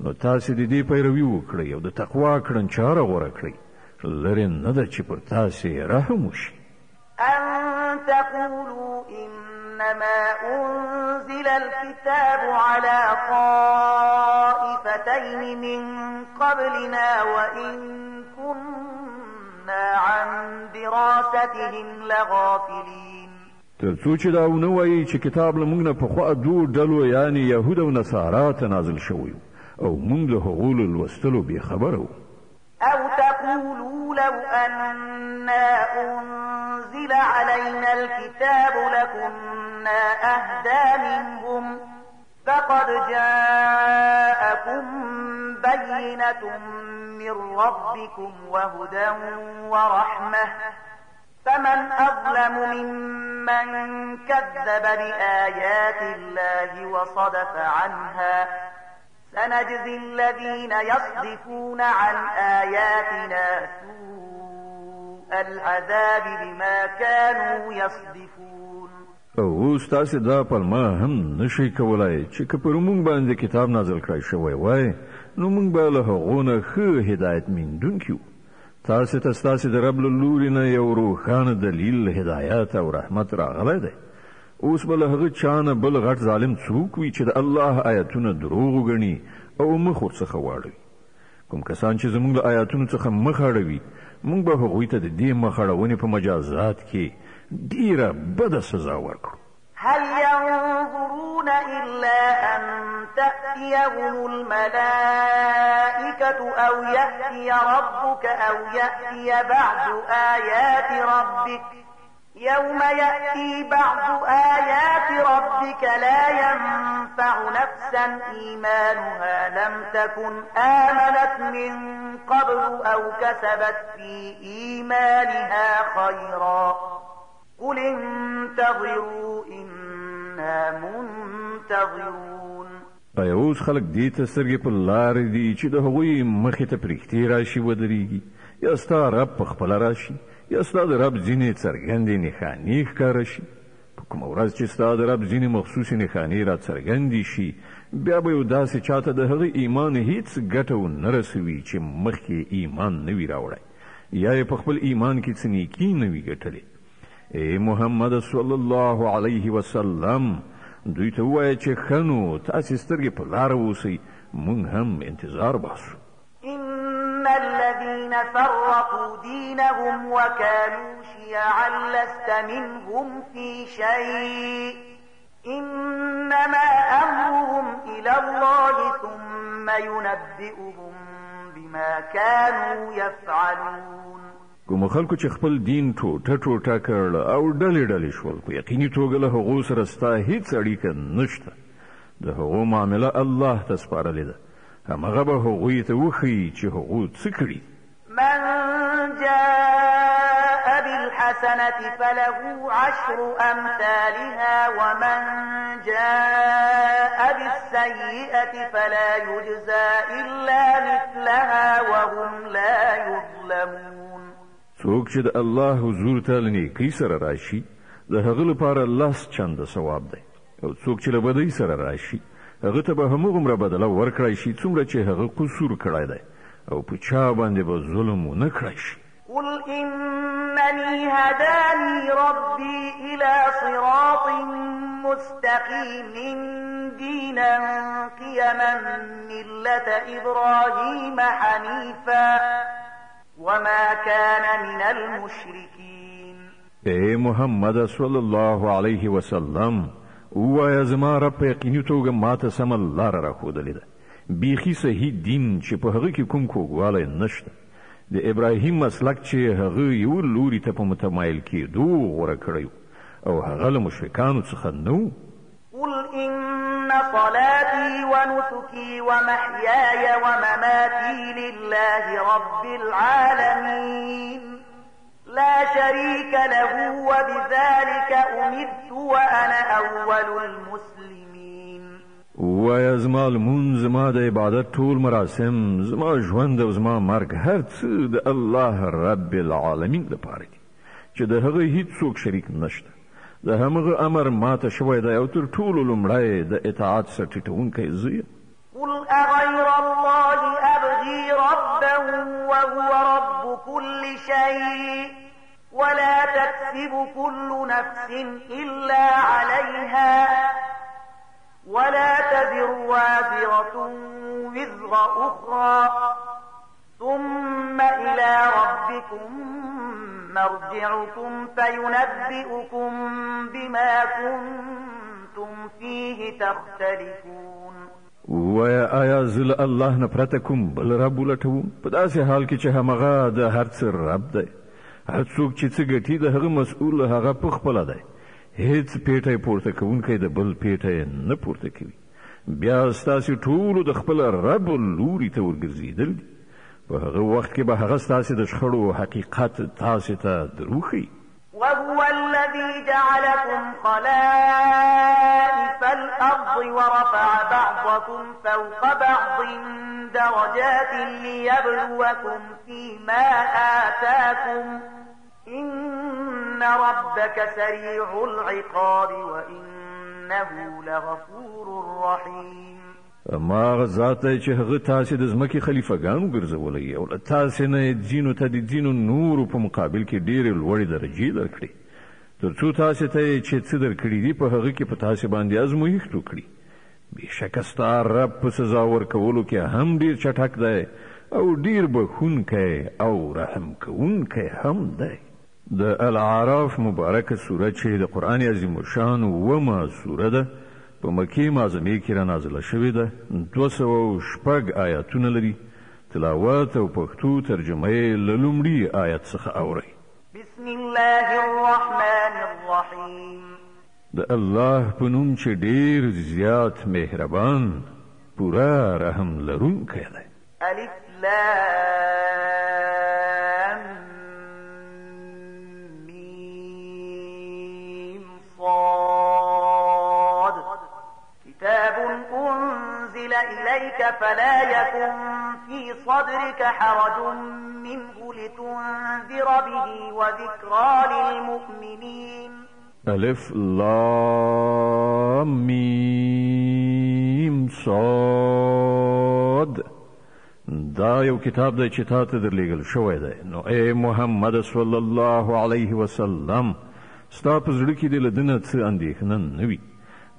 نو تاسې د دې پیروي وکړئ او د تقوا کړنچاره غوره کړئ لرې نه ده چې پر تاسې رحم وشي. أن تقولوا إنما أنزل الكتاب على طائفتين من قبلنا وإن كنا عن دراستهم لغافلين. تر څو چې دا ونه وایي چې کتاب له موږ نه پخوا دوه ډلو یعنې یهود او نصارا ته نازل شوی او موږ د هغو له لوستلو بېخبره وو. أو تقولوا لو أنا أنزل علينا الكتاب لكنا أهدى منهم فقد جاءكم بينة من ربكم وهدى ورحمة فمن أظلم ممن كذب بآيات الله وصدف عنها سنجزي الذين يصدفون عن آياتنا سوء العذاب بما كانوا يصدفون. اوس تاسې دا پلمه هم نشئ کولای چې که پر موږ باندې کتاب نازل کړی شوی وای نو موږ به له هغو نه ښه هدایت میندونکي وو. تاسې ته ستاسې د رب له لوري نه یو روښانه دلیل هدایت او رحمت راغلی دی. اوس به له هغه چا نه بل غټ ظالم څوک وي چې د الله آیاتونه دروغ وګڼي او مخ ورڅخه واړوي. کوم کسان چې زموږ له آیاتونو څخه مخ اړوي موږ به هغوی ته د دې مخ اړونې په مجازات کې ډیره بده سزا ورکړو. هل ينظرون إلا أن تأتيهم الملائكة أو يأتي ربك أو يأتي بعض آيات ربك يوم يأتي بعض آيات ربك لا ينفع نفسا إيمانها لم تكن آمنت من قبل أو كسبت في إيمانها خيرا قل انتظروا إنا منتظرون. اوس خلک دې ته سترګې په لارې دي چې د هغوی مخې ته پرښتې راشي ودرېږي یا ستا رب په خپله راشي یا ستا د رب ځینې څرګندې نښانې ښکاره شي. په کوم ورځ چې ستا د رب ځینې مخصوصې نښانې را څرګندې شي بیا به یو داسې چاته د هغه ایمان هیڅ ګټه ونه رسوي چې مخکې ایمان نه وي راوړی یا یې په خپل ایمان کې څه نیکي نه وي ګټلې. ای محمد صلی الله علیه وسلم دوی ته ووایه چې ښه نو تاسې سترګې په لاره اوسئ موږ هم انتظار باسو. إن الذين فرقوا دينهم وكانوا شيعا لست منهم في شيء إنما أمرهم إلى الله ثم ينبئهم بما كانوا يفعلون. کوم خلکو چې خپل دین ټوټه ټوټه کړ او ډلې ډلې شول په یقیني توګه له هغو سره ستا هیڅ اړیکه نشته. د هغو معامله الله ته سپارلې ده همغه به هغوی ته وښیي چې هغو څه کړي. من جاء بالحسنة فله 10 أمثالها ومن جاء بالسيئة فلا يجزى إلا مثلها وهم لا يظلمون. څوک چې د الله حضور ته له نیکۍ سره راشي د هغه لپاره 10 چنده ثواب دی او څوک چې له بدۍ سره راشي هغه ته به همغومره بدله ورکړی شي څومره چې هغه قصور کړی دی او په چا باندې به ظلم ونه کړی شي. قل إنني هداني ربي إلى صراط مستقيم دينا قيما ملة إبراهيم حنيفا وما كان من المشركين. اے محمد صلی الله علیه وسلم ووایه زما رب په یقیني توګه ماته سمه لاره راښودلې ده بیخي صحیح دین چې په هغه کې کوم کوږوالی نشته. د ابراهیم مسلک چې هغه یو لوري ته په متمایل کېدو غوره کړی او هغه له مشرکانو څخه نه و. قل إن صلاتي ونسكي ومحياي ومماتي لله رب العالمين لا شريك له وبذلك أمرت وأنا أول المسلمين. وایه زما لمونځ زما د عبادت ټول مراسم زما ژوند او زما مرګ هر څه د الله رب العالمین لپاره دي چې د هغه هیڅوک شریک نشته. د همغه امر ماته شوی دی او تر ټولو لومړی د اطاعت سره ټیټونکی زه یم. قل أغير الله أبغي ربا وهو رب كل شيء ولا تكسب كل نفس إلا عليها ولا تزر وازرة وزر أخرى ثم إلى ربكم مرجعكم فينبئكم بما كنتم فيه تختلفون. ویا آیا زه له الله نه پرته کوم بل رب ولټوم په داسې حال کې چې همغه د هر څه رب دی. هر څوک چې څه ګټي د هغه مسؤل هغه په خپله دی. هیڅ پیټی پورته کوونکی د بل پیټی نه پورته کوي. بیا ستاسې ټولو د خپل رب لوري ته ورګرځېدل دي. په هغه وخت کې به هغه ستاسې د شخړو حقیقت تاسې ته دروښیي. وهو الذي جعلكم خلائف الأرض ورفع بعضكم فوق بعض درجات ليبلوكم فيما آتاكم إن ربك سريع العقاب وإنه لغفور رحيم. ما ذات دی چې هغه تاسې د ځمکې خلیفګانو ګرځولی او له تاسې نه ځینو ته د ځینو نورو په مقابل کې ډېرې لوړې درجې درکړي تر څو تاسې ته یې چې څه درکړي دي په هغه کې په تاسې باندې ازمویښت وکړي. بېشکه ستا رب په سزا ورکولو کې هم ډېر چټک دی او ډېر بخښونکی او رحم کوونکی هم دی. د الاعراف مبارکه سوره چې د قرآن عظیم الشان 9مه سوره ده په مکې معظمې کې را نازله شوې ده. 206 آیاتونه لري. تلاوت او پښتو ترجمه یې له لومړي آیت څخه اورئ. بسم الله الرحمن الرحیم. د الله په نوم چې ډېر زیات مهربان پوره رحم لرونکی دی. الف لام میم صاد كتاب أنزل إليك فلا يكن في صدرك حرج منه لتنذر به وذكرى للمؤمنين الف لام میم صاد. دا یو کتاب دی چې تا ته درلیږل شوی دی. نو ای محمد صلی الله علیه وسلم ستا په زړه کې دې له ده نه څه اندېښنه نه وي.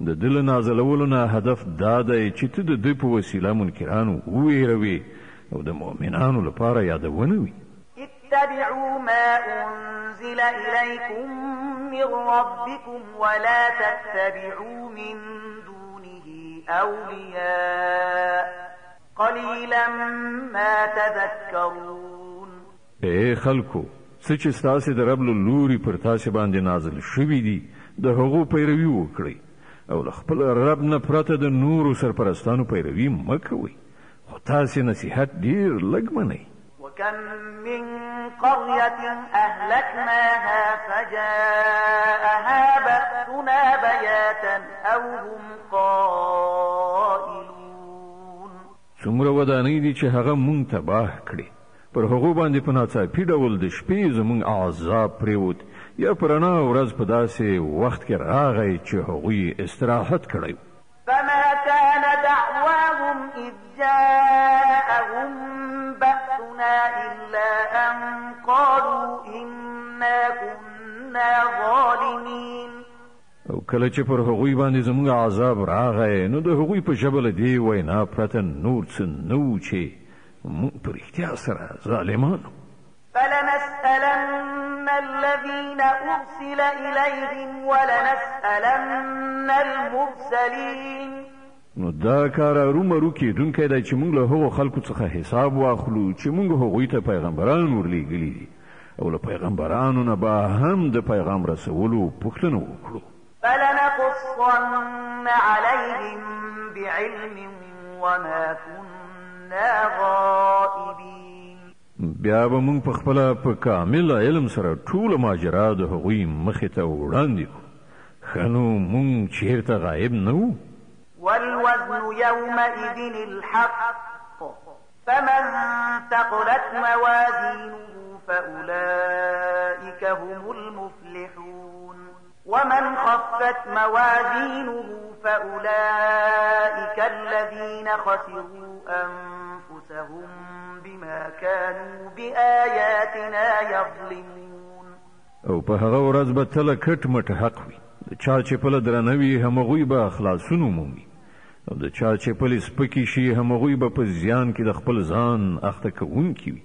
د ده له نازلولو نه هدف دا دی چې ته د ده په وسیله منکرانو وویروې او د مؤمنانو لپاره یادونه وي. اتبعوا ما أنزل إليكم من ربكم ولا تتبعوا من دونه أولياء قليلا ما تذكرون. اے خلکو، څه چې ستاسې د رب له لوري پر تاسې باندې نازل شوي دي د هغو پیروي وکړئ او له خپل رب نه پرته د نورو سرپرستانو پیروي مه کوئ، خو تاسې نصیحت ډېر لږ منئ. وكم من قرية أهلكناها فجاءها بأسنا بياتا أو هم قائلون. څومره ودانۍ دي چې هغه مونږ تباه کړي، پر هغو باندې په ناڅاپي ډول د شپې زمونږ عذاب پرېوت یا په رڼا ورځ په داسې وخت کې راغی چې هغوی استراحت کړی. فما كان دعواهم إذ جاءهم بأسنا إلا أن قالوا إنا كنا ظالمين. او کله چې پر هغوی باندې زموږ عذاب راغی نو د هغوی په ژبه له دې وینا پرته نور څه نه و چې موږ په رښتیا سره ظالمانو. فلنسألن الذين أرسل إليهم ولنسألن المرسلين. نو دا کار ارومرو کېدونکی دی چې موږ له هغو خلکو څخه حساب واخلو چې موږ هغوی ته پیغمبران ورلیږلي دي او له پیغمبرانو نه به هم د پیغام رسولو پوښتنه وکړو. فلنقصن عليهم بعلم وما كنا غائبين. بیا به موږ په خپله په کامل علم سره ټوله ماجرا د هغوی مخې ته وړاندې کړو. ښه نو موږ چېرته غایب نه وو. والوزن يومئذ الحق فمن ثقلت موازينه فأولئك هم المفلحون ومن خفت موازينه فأولئك الذين خسروا أنفسهم بما كانوا بآياتنا يظلمون. او په هغه ورځ به تله کټ مټ حق وي. د چا چې پله درنه وي همغوی به خلاصون ومومي او د چا چې پلې سپکې شي همغوی به په زیان کې د خپل ځان اخته کوونکي وي،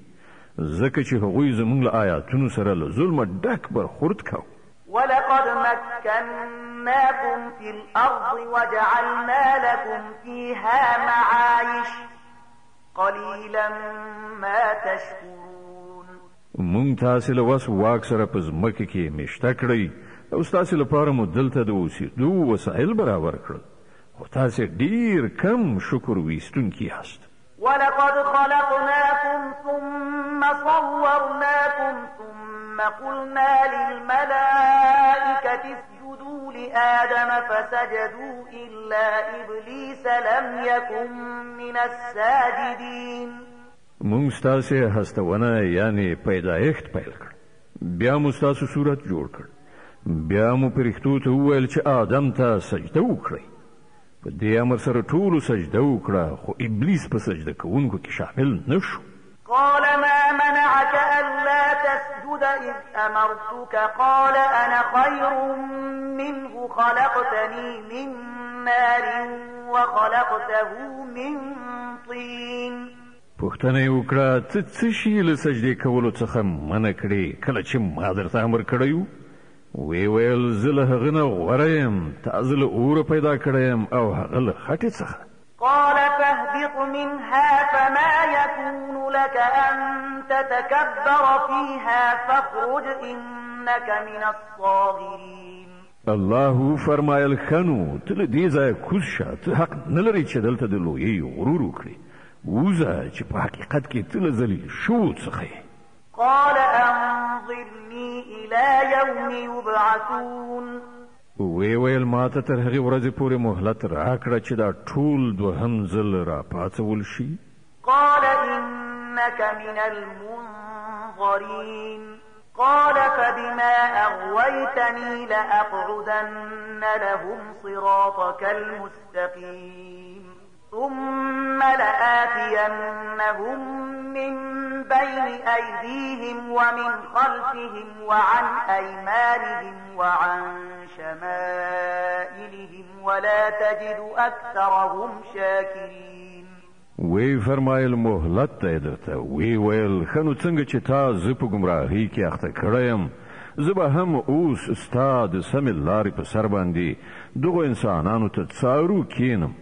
ځکه چې هغوی زموږ له آیاتونو سره له ظلمه ډک برخورد کوو. ولقد مكناكم في الأرض وجعلنا لكم فيها معايش قليلا ما تشكرون. مونږ تاسې له وس واک سره په ځمکه کې میشته کړئ او ستاسې لپاره مو دلته د اوسېدو وسایل برابر کړل، خو تاسې ډېر کم شکر ویستونکي یاست. ولقد خلقناكم ثم صورناكم ثم قلنا للملائكة اسجدوا لآدم فسجدوا إلا إبليس لم يكن من الساجدين. مونږ ستاسې هستونه یعنې پیدایښت پیل کړ، بیا مو ستاسو صورت جوړ کړ، بیا مو پرښتو ته وویل چې آدم ته سجده وکړئ. په دې امر سره ټولو سجده وکړه، خو ابلیس په سجده کوونکو کې شامل نه شو. قال ما منعك ألا تسجد إذ أمرتك قال أنا خير منه خلقتني من نار وخلقته من طين. پوښتنه یې وکړه ته څه شي له سجدې کولو څخه منع کړې کله چې ما درته امر کړی و؟ وی ویل زه له هغه نه غوره یم، تا زه له اوره پیدا کړی یم او هغه له خټې څخه. قال فاهبط منها فما يكون لك أن تتكبر فيها فاخرج إنك من الصاغرين. الله فرمایل خنو ته له دې ځایه کوز شه، ته حق نه لرې چې دلته د لویۍ غرور وکړې، ووځه چې په حقیقت کې ته له ذلیل شوو څخه یې. قال أنظرني إلى يوم يبعثون. وی ویل ما ته تر هغې ورځې پورې مهلت راکړه چې دا ټول دوهم ځل راپاڅول شي. قال إنك من المنظرين قال فبما أغويتني لأقعدن لهم صراطك المستقيم ثم لآتينهم من بين أيديهم ومن خلفهم وعن أيمانهم وعن شمائلهم ولا تجد أكثرهم شاكرين. وی فرمایل مهلت ته درته وی ویل خنو څنګه چې تا زه په ګمراهۍ کې اخته کړم زه به هم اوس ستا د سمې لارې په سر باندې دغو انسانانو ته څارو کینم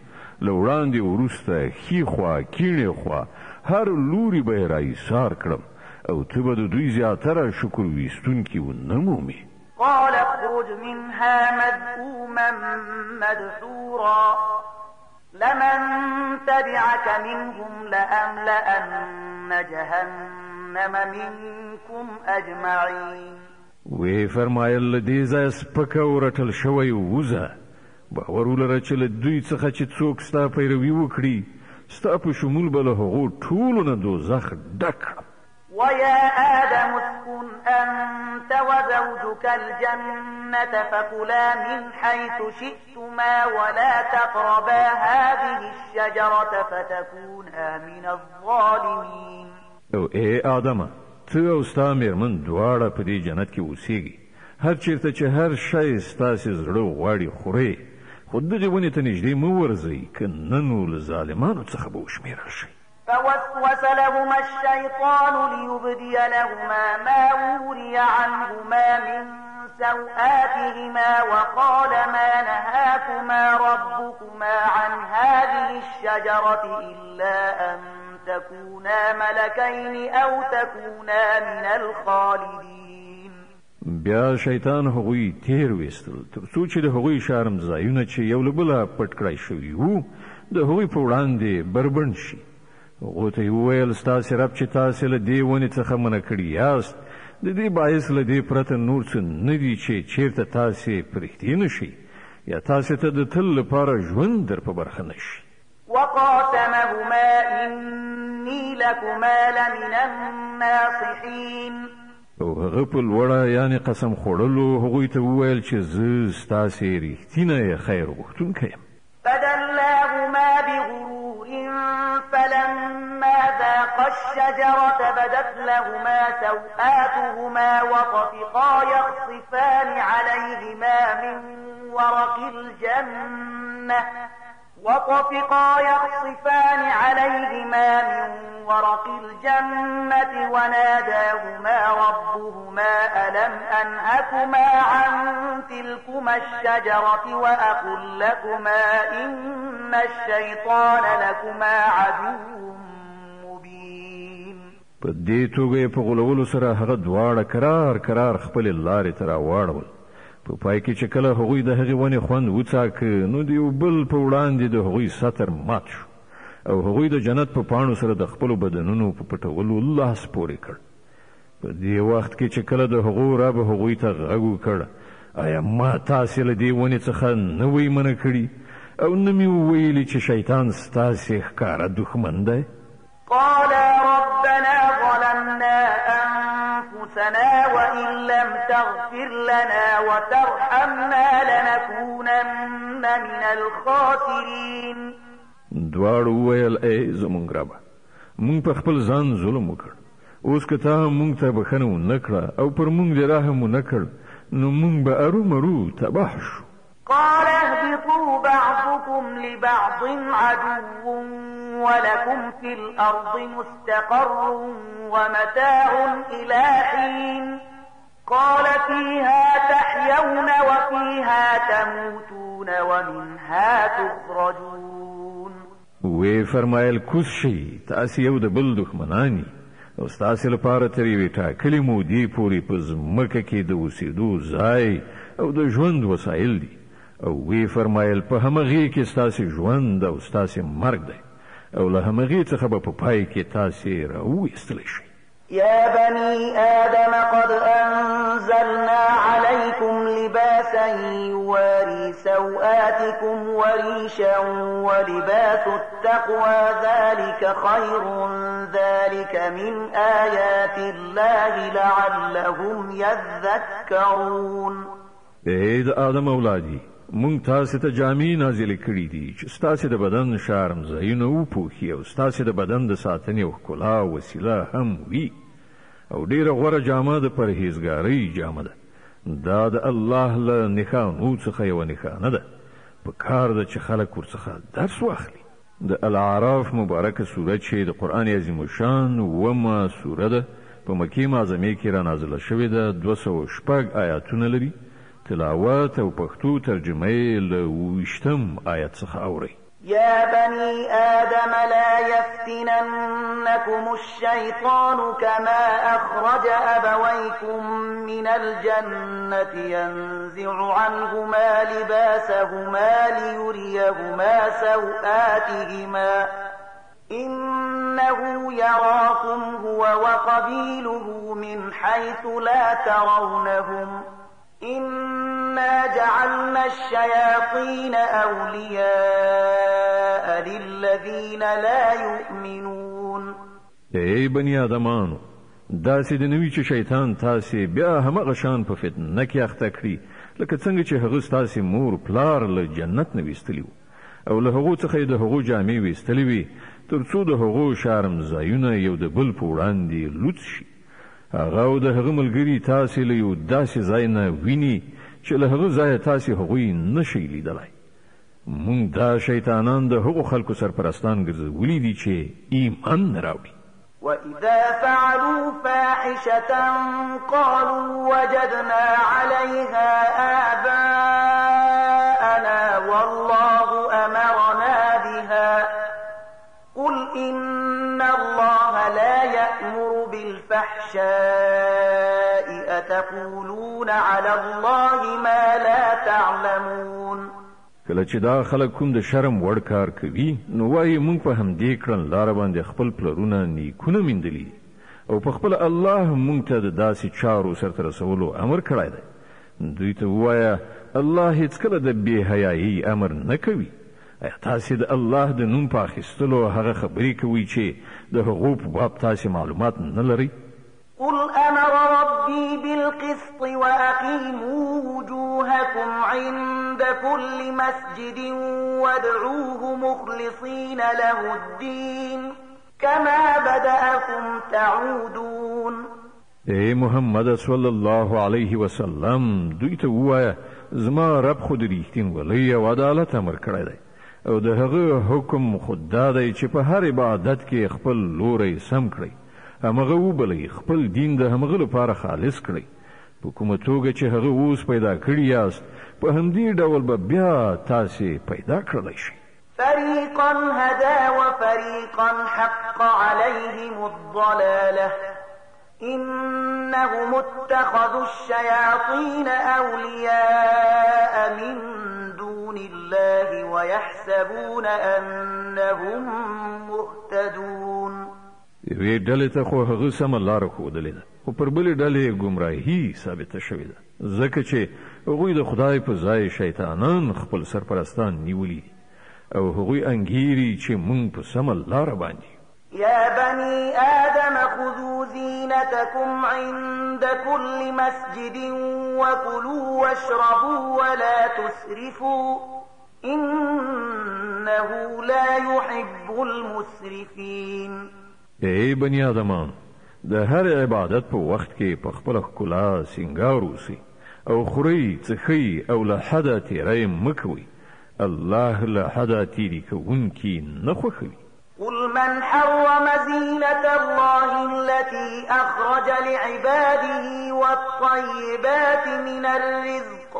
له وړاندې وروسته ښي خوا کیڼې خوا هر لوري به یې راایسار کړم او ته به د دوی زیاتره شکر ویستونکي ونه مومې. قال اخرج منها مذءوما مدحورا لمن تبعك منهم لأملأن جهنم منكم أجمعين. وی فرمایل له دې ځایه سپکه ورټل شوی ووځه باور ولره چې له دوی څخه چې څوک ستا پیروي وکړي ستا په شمول به له هغو ټولو نه دوزخ ډک کړم. ويا آدم اسكن أنت وزوجك الجنة فكلا من حيث شئتما ولا تقربا هذه الشجرة فتكونا من الظالمين. او اے آدمه ته او ستا مېرمن دواړه په دې جنت کې اوسېږي هر چیرته چې هر شی ستاسې زړه غواړي خورئ خو دغې ونې ته نږدې مه ورځئ که نه نو له ظالمانو څخه به وشمېرل شئ. فوسوس لهما الشيطان ليبدي لهما ما وري عنهما من سوآتهما وقال ما نهاكما ربكما عن هذه الشجرة إلا أن تكونا ملكين أو تكونا من الخالدين. بیا شیطان هغوی تیر ویستل تر څو چې د هغوی شرم ځایونه چې یو له بله پټ کړی شوي وو د هغوی په وړاندې بربنډ شي. هغو ته یې وویل ستاسې رب چې تاسې له دې ونې څخه منع کړي یاست د دې باعث له دې پرته نور څه نه دي چې چیرته تاسې په رښتیا نه شئ یا تاسې ته د تل لپاره ژوند در په برخه نه شي. وقاسمهما إني لكما لمن الناصحين. او هغه په لوړه یعنې قسم خوړلو هغوی ته وویل چې زه ستاسې رښتینی خیر غوښتونکی یم. فدلاهما بغرور فلما ذاقا الشجرة بدت لهما سوآتهما وطفقا يخصفان عليهما من ورق الجنة وناداهما ربهما ألم أنهكما عن تلكما الشجرة وأقل لكما إن الشيطان لكما عدو مبين. په دې توګه په غولولو سره هغه دواړه کرار خپل لارې ته راواړول. په پای کې چې کله هغوی د هغې ونې خوند وڅاکه نو د یو بل په وړاندې د هغوی سطر مات شو او هغوی د جنت په پاڼو سره د خپلو بدنونو په پټولو لاس پورې کړ. په دې وخت کې چې کله د هغو رب هغوی ته غږ وکړ آیا ما تاسې له دې ونې څخه نه وی منع کړي او نه مې وویلي چې شیطان ستاسې ښکاره دښمن دی؟ قالا ربنا ظلمنا أنفسنا وإن لم تغفر لنا وترحمنا لنكونن من الخاسرين. دواړو وویل ای زموږ ربه موږ په خپل ځان ظلم وکړ اوس که تا موږ ته بښنه ونه کړه او پر موږ دې رحم ونه کړ نو موږ به ارومرو تباه شو. قال اهبطوا بعضكم لبعض عدو ولكم في الأرض مستقر ومتاع إلى حين قال فيها تحيون وفيها تموتون ومنها تخرجون. وی فرمایل کوز شئ تاسې یو د بل دښمنان او ستاسې لپاره تر یوې ټاکلې مودې پورې په ځمکه کې د اوسېدو ځای او د ژوند وسایل دي او وی فرمایل په همغې کې ستاسې ژوند او ستاسې مرګ دی او له همغې څخه به په پای کې تاسې راویستلی شئ. يا بني آدم قد أنزلنا عليكم لباسا يواري سوآتكم وريشا ولباس التقوى ذلك خير ذلك من آيات الله لعلهم يذكرون. اے د آدم اولادی مونږ تاسو ته جامې نازلې کړې دي چې ستاسو د بدن شرم ځایونه وپوښي او ستاسو د بدن د ساتنې او ښکلا وسیله هم وي او ډیره غوره جامه د پرهیزګارۍ جامه ده. دا د الله له نښانو څخه یوه نښانه ده. په کار ده چې خلک ورڅخه درس واخلي. د الاعراف مبارکه سوره چې د قرآن عظیم الشان اومه سوره ده په مکې معظمې کې را نازله شوې ده. 206 آیاتونه لري. تلاوت او پښتو ترجمه یې له 20 آیت څخه اورئ. يا بني آدم لا يفتننكم الشيطان كما أخرج أبويكم من الجنة ينزع عنهما لباسهما ليريهما سوآتهما إنه يراكم هو وقبيله من حيث لا ترونهم إنا جعلنا الشياطين أولياء للذين لا يؤمنون. ای بني آدمانو داسې د نوي چې شیطان تاسې بیا همغه شان په فتنه کې اخته کړي لکه څنګه چې هغه ستاسې مور پلار له جنت نه ویستلي وو او له هغو څخه یې د هغو جامې ویستلې وي تر څو د هغو شرم ځایونه یو د بل په وړاندې لوڅ شي. هغه او د هغه ملګري تاسې له یو داسې ځای نه ویني چې له هغه ځایه تاسې هغوی نشئ لیدلی. موږ دا شیطانان د هغو خلکو سرپرستان ګرځولي دي چې ایمان نه راوړي. وإذا فعلوا فاحشة قالوا وجدنا عليها آباءنا والله أمرنا بها قل إن الله لا يأمر بالفحشاء أتقولون على الله ما لا تعلمون. کله چې دا خلک کوم د شرم وړ کار کوي نو وایي موږ په همدې کړنلاره باندې خپل پلرونه نیکونه میندلي او په خپل الله موږ ته د داسې چارو سرته رسولو امر کړی دی. دوی ته ووایه الله هیڅکله د بې حیایي امر نه کوي. ایا تاسې د الله د نوم په اخیستلو هغه خبرې کوئ چې د هغو په باب تاسې معلومات نه لرئ؟ قل أمر ربي بالقسط وأقيموا وجوهكم عند كل مسجد وادعوه مخلصين له الدين كما بدأكم تعودون. اے محمد صلی الله علیه وسلم دوی ته ووایه زما رب خو د ریښتینولۍ او عدالت امر کړی دی او د هغه حکم خود دا دی چې په هر عبادت کې خپل لوری سم کړئ همغه وبلئ خپل دین د همغه لپاره خالص کړئ په کومه توګه چې هغه اوس پیدا کړي یاست په همدې ډول به بیا تاسې پیدا کړلی شئ. فريقا هدى وفريقا حق عليهم الضلالة إنهم اتخذوا الشياطين أولياء من دون الله ويحسبون أنهم مهتدون. یوې ډلې ته خو هغه سمه لاره ښودلې ده خو پر بلې ډلې ګمراهي ثابته شوې ده ځکه چې هغوی د خدای په ځای شیطانان خپل سرپرستان نیولي دي او هغوی انګیري چې موږ په سمه لاره باندې. يا بني آدم خذوا زينتكم عند كل مسجد وكلوا واشربوا ولا تسرفوا إنه لا يحب المسرفين. ای بني آدمان د هر عبادت په وخت کې په خپل ښکلا سینګار اوسئ او خورئ څښئ او له حده تیری مه کوئ. الله له حده تیري کوونکي نه خوښوي. قل من حرم زينة الله التي أخرج لعباده والطيبات من الرزق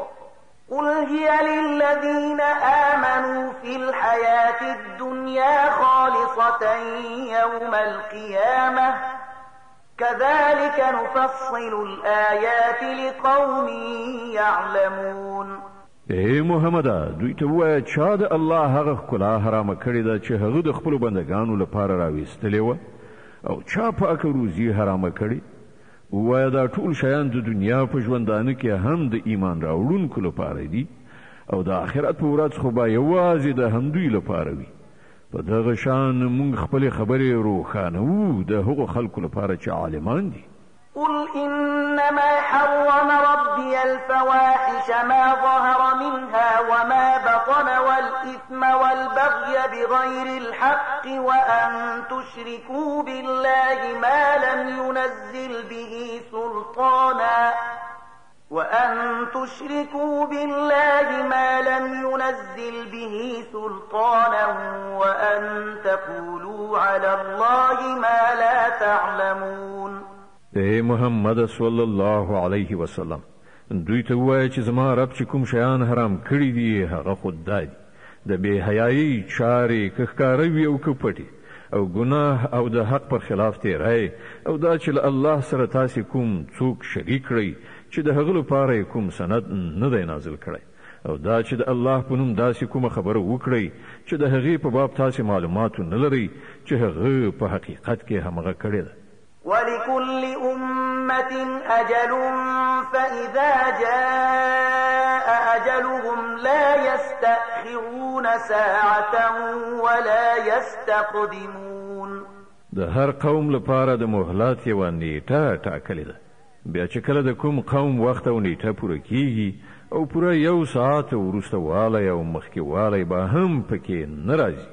قل هي للذين آمنوا في الحياة الدنيا خالصة يوم القيامة كذلك نفصل الآيات لقوم يعلمون. اے محمد دوی ته وایه چا د الله هغه ښکلا حرامه کړې ده چې هغه د خپلو بندګانو لپاره راویستلې وه او چا پاکه روزي حرامه کړي؟ ووایه دا ټول شیان د دنیا په ژوندانه کې هم د ایمان راوړونکو لپاره دي او د آخرت په ورځ خو به یوازې د همدوی لپاره وي. په دغه شان موږ خپلې خبرې روښانوو د هغو خلکو لپاره چې عالمان دي. قل إنما حرم ربي الفواحش ما ظهر منها وما بطن والإثم والبغي بغير الحق وأن تشركوا بالله ما لم ينزل به سلطانا وأن تقولوا على الله ما لا تعلمون. اے محمد صلی الله علیه وسلم دوی ته وایي چې زما رب چې کوم شیان حرام کړي دي هغه خود دی د بې حیایي چارې که ښکاره وي او که پټې او ګناه او د حق پر خلاف تیری او دا چې له الله سره تاسې کوم څوک شریک کړئ چې د هغه لپاره کوم سند نه دی نازل کړی او دا چې د الله په نوم داسې کومه خبره وکړئ چې د هغې په باب تاسې معلومات نه لرئ چې هغه په حقیقت کې همغه کړې ده. ولكل أمة أجل فإذا جاء أجلهم لا يستأخرون ساعة ولا يستقدمون. د هر قوم لپاره د مهلت یوه نیټه ټاکلې ده. بیا چې کله د کوم قوم وخت او نیټه پوره کیږي او پوره 1 ساعت وروسته والی او مخکې والی به هم پکې نه راځي.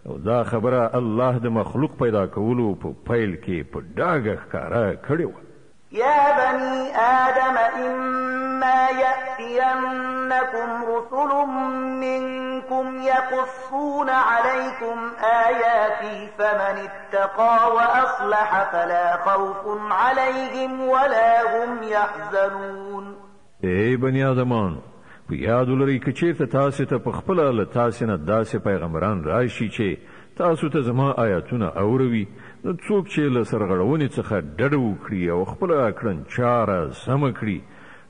او دا خبره الله د مخلوق پیدا کولو په پیل کې په ډاګه ښکاره کړې وه. يا بني آدم إما يأتينكم رسل منكم يقصون عليكم آياتي فمن اتقى وأصلح فلا خوف عليهم ولا هم يحزنون. اے بني آدمان په یاد ولرئ که چېرته تاسې ته په خپله له تاسې نه داسې پیغمبران راشي چې تاسو ته زما آیاتونه اوروي نو څوک چې له سرغړونې څخه ډډه وکړي او خپله کړنچاره سمه کړي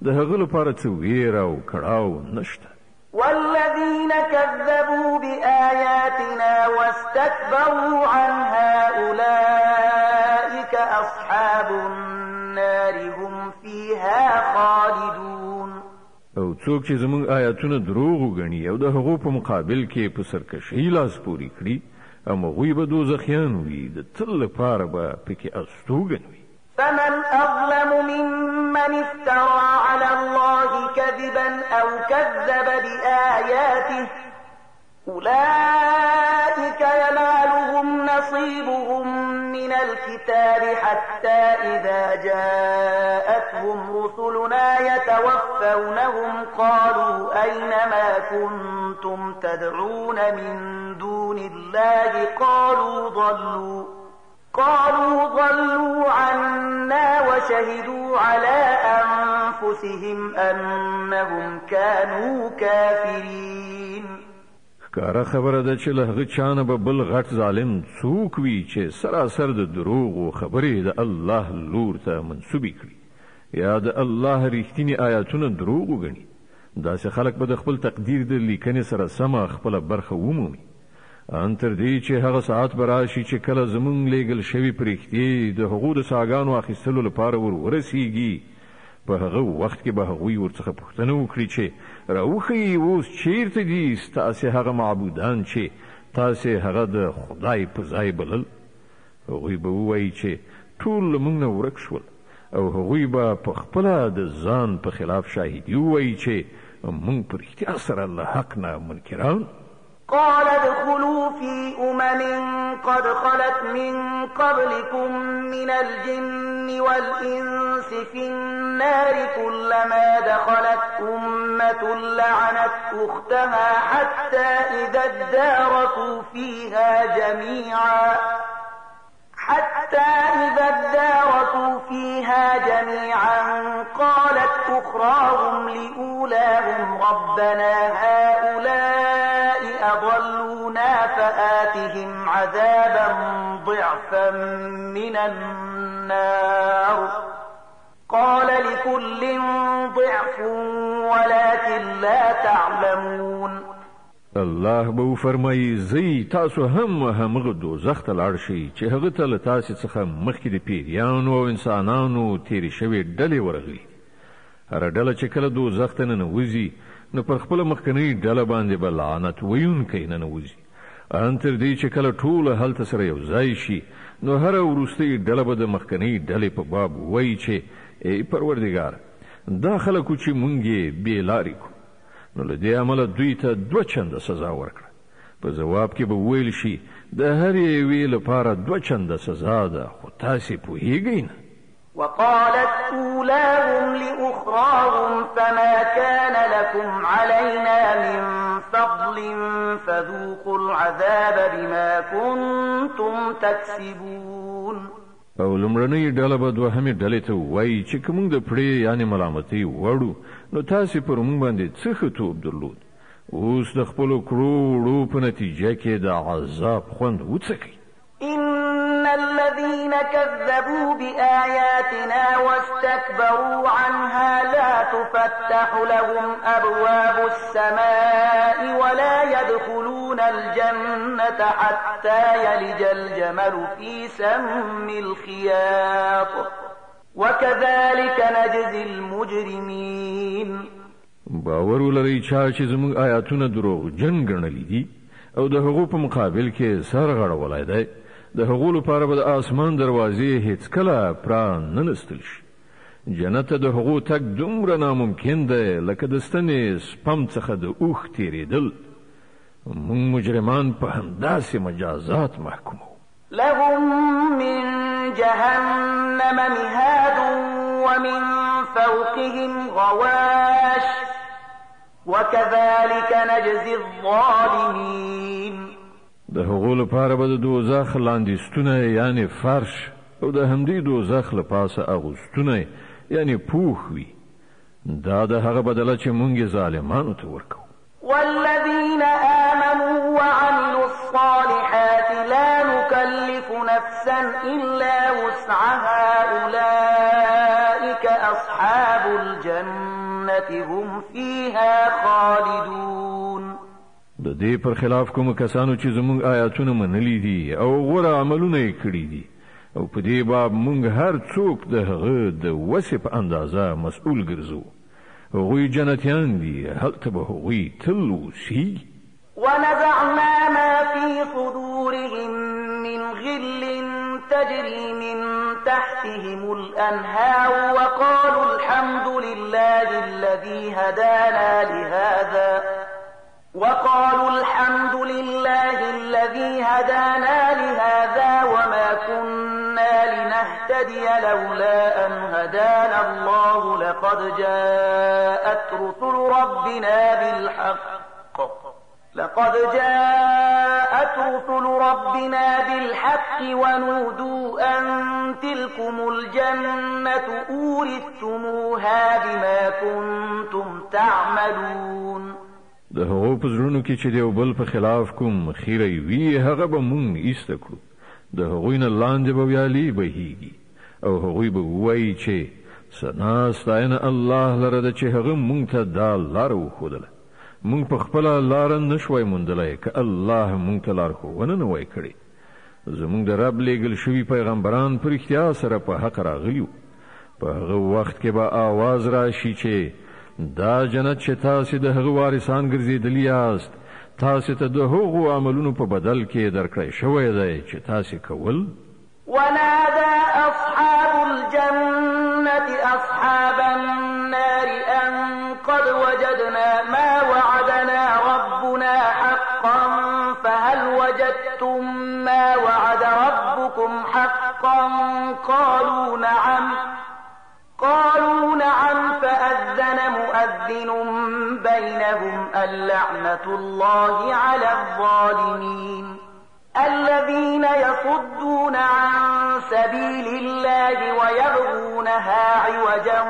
د هغه لپاره څه ویره او کړاو نشته. والذين كذبوا بآياتنا واستكبروا عنها أولئك أصحاب النار هم فيها خالدون. او څوک چې زموږ آیاتونه دروغ وګڼي او د هغو په مقابل کې په سرکشۍ لاس پورې کړي هغوی به دوزخیان وي د تل لپاره به پکې استوګن وي. فمن أظلم ممن افترى على الله كذبا أو كذب بآياته أولئك ينالهم نصيبهم من الكتاب حتى إذا جاءتهم رسلنا يتوفونهم قالوا أين ما كنتم تدعون من دون الله قالوا ضلوا عنا وشهدوا على أنفسهم أنهم كانوا كافرين. ښکاره خبره ده چې له هغه چا نه به بل غټ ظالم څوک وي چې سراسر د دروغو خبرې د الله لور ته منسوبې کړي یا د الله رښتینې آیاتونه دروغ وګڼي. داسې خلک به د خپل تقدیر د لیکنې سره سمه خپله برخه ومومي ان تر دې چې هغه ساعت به راشي چې کله زموږ لیږل شوي پرښتې د هغو د ساګانو اخیستلو لپاره ورسیږي په هغه وخت کې به هغوی ورڅخه پوښتنه وکړي چې راوښیي اوس چیرته دي ستاسې هغه معبودان چې تاسې هغه د خدای په ځای بلل؟ هغوی به ووایي چې ټول له موږ نه ورک شول او هغوی به په خپله د ځان په خلاف شاهدي ووایي چې موږ په رښتیا سره له حق نه منکران. قال ادخلوا في قد خلت من قبلكم من الجن والإنس في النار كلما دخلت أمة لعنت أختها حتى إذا اداركوا فيها جميعا قالت أخراهم لأولاهم ربنا هؤلاء أضلونا فآتهم عذابا ضعفا من النار قال لكل ضعف ولكن لا تعلمون. الله به فرمایي زی تاسو هم همغه دوزخ ته لاړ شئ چې هغه ته له تاسې څخه مخکې د پیریانو او انسانانو تیرې شوې ډلې ورغلي. هره ډله چې کله دوزخ ته ننوځي نو پر خپله مخکنۍ ډله باندې به لعنت ویونکی ننوځي، ان تر دې چې کله ټوله هلته سره یو ځای شي نو هره وروستۍ ډله به د مخکنۍ ډلې په باب وایي چې ای پروردګاره دا خلکو چې مونږ یې بې لارې کړو نو له دې امله دوی ته 2 چنده سزا ورکړه. په جواب کې به ویل شي د هر یوې لپاره 2 چنده سزا ده، خو تاسې پوهیږئ نه. وقالت أولاهم لأخراهم فما كان لكم علينا من فضل فذوقوا العذاب بما كنتم تكسبون. او لمړنۍ ډله به دوهمې ډلې ته وایي چې که موږ د پړې یعنې ملامتۍ وړو نو تاسې پر موږ باندې څه ښه توب درلود، اوس د خپلو کړو وړو په نتیجه کې د عذاب خوند وڅکئ. إن الذين كذبوا بآياتنا واستكبروا عنها لا تفتح لهم أبواب السماء ولا يدخلون الجنة حتى يلج الجمل في سم الخياط وكذلك نجزي المجرمين. باور ولرئ چې زموږ آیاتونه دروغجن ګڼلي دي او د هغو په مقابل کې سر غړولی دی، د هغو لپاره به د آسمان دروازې هیڅکله پراننستل شي. جنت ته د هغو تګ دومره ناممکن دی لکه د ستنې سپم څخه د اوښ تېرېدل. موږ مجرمان په همداسې مجازات محکومو. لهم من جهنم مهاد ومن فوقهم غواش وكذلك نجزي الظالمين. د هغو لپاره به د دوزخ لاندې یعنی فرش او د همدې دوزخ له پاسه اغوستونه یعنی پوخ وي. دا د هغه بدله چې مونږ ظالمانو ته ورکو. والذين آمنوا وعملوا الصالحات لا نكلف نفسا إلا وسعها أولئك أصحاب الجنة هم فيها خالدون. د دې پر خلاف کوم کسانو چې زموږ آیاتونه منلي دي او غوره عملونه یې کړي دي او په دې باب مونږ هر څوک د هغه د وسې په اندازه مسؤل ګرځو. هغوی جنتیان دي، هلته به هغوی تل اوسیږي. ونزعنا ما في صدورهم من غل تجري من تحتهم الأنهار وقالوا الحمد لله الذي هدانا لهذا وما كنا لنهتدي لولا أن هدانا الله لقد جاءت رسل ربنا بالحق ونودوا أن تلكم الجنة أورثتموها بما كنتم تعملون. د هغو په زړونو کې چې د یو بل په خلاف کوم خیره وي هغه به مونږ ایسته کړو، د هغوی نه لاندې به ویالې بهیږي او هغوی به ووایي چې ثنا ستاینه الله لره ده چې هغه مونږ ته دا لاره وښودله. مونږ په خپله لاره نشوی موندلی که الله مونږ ته لارښوونه نه وای کړې. زمونږ د رب لیږل شوي پیغمبران په رښتیا سره په حق راغلي وو. په هغه وخت کې به آواز راشي چې دا جنت چې تاسې د هغه وارثان ګرځېدلي یاست تاسې ته د هغو عملونو په بدل کې درکړی شوی دی چې تاسې کول. ونادى أصحاب الجنة أصحاب النار أن قد وجدنا ما وعدنا ربنا حقا فهل وجدتم ما وعد ربكم حقا قالوا نعم فأذن مؤذن بينهم اللعنة الله على الظالمين. الذين يصدون عن سبيل الله ويبغونها عوجا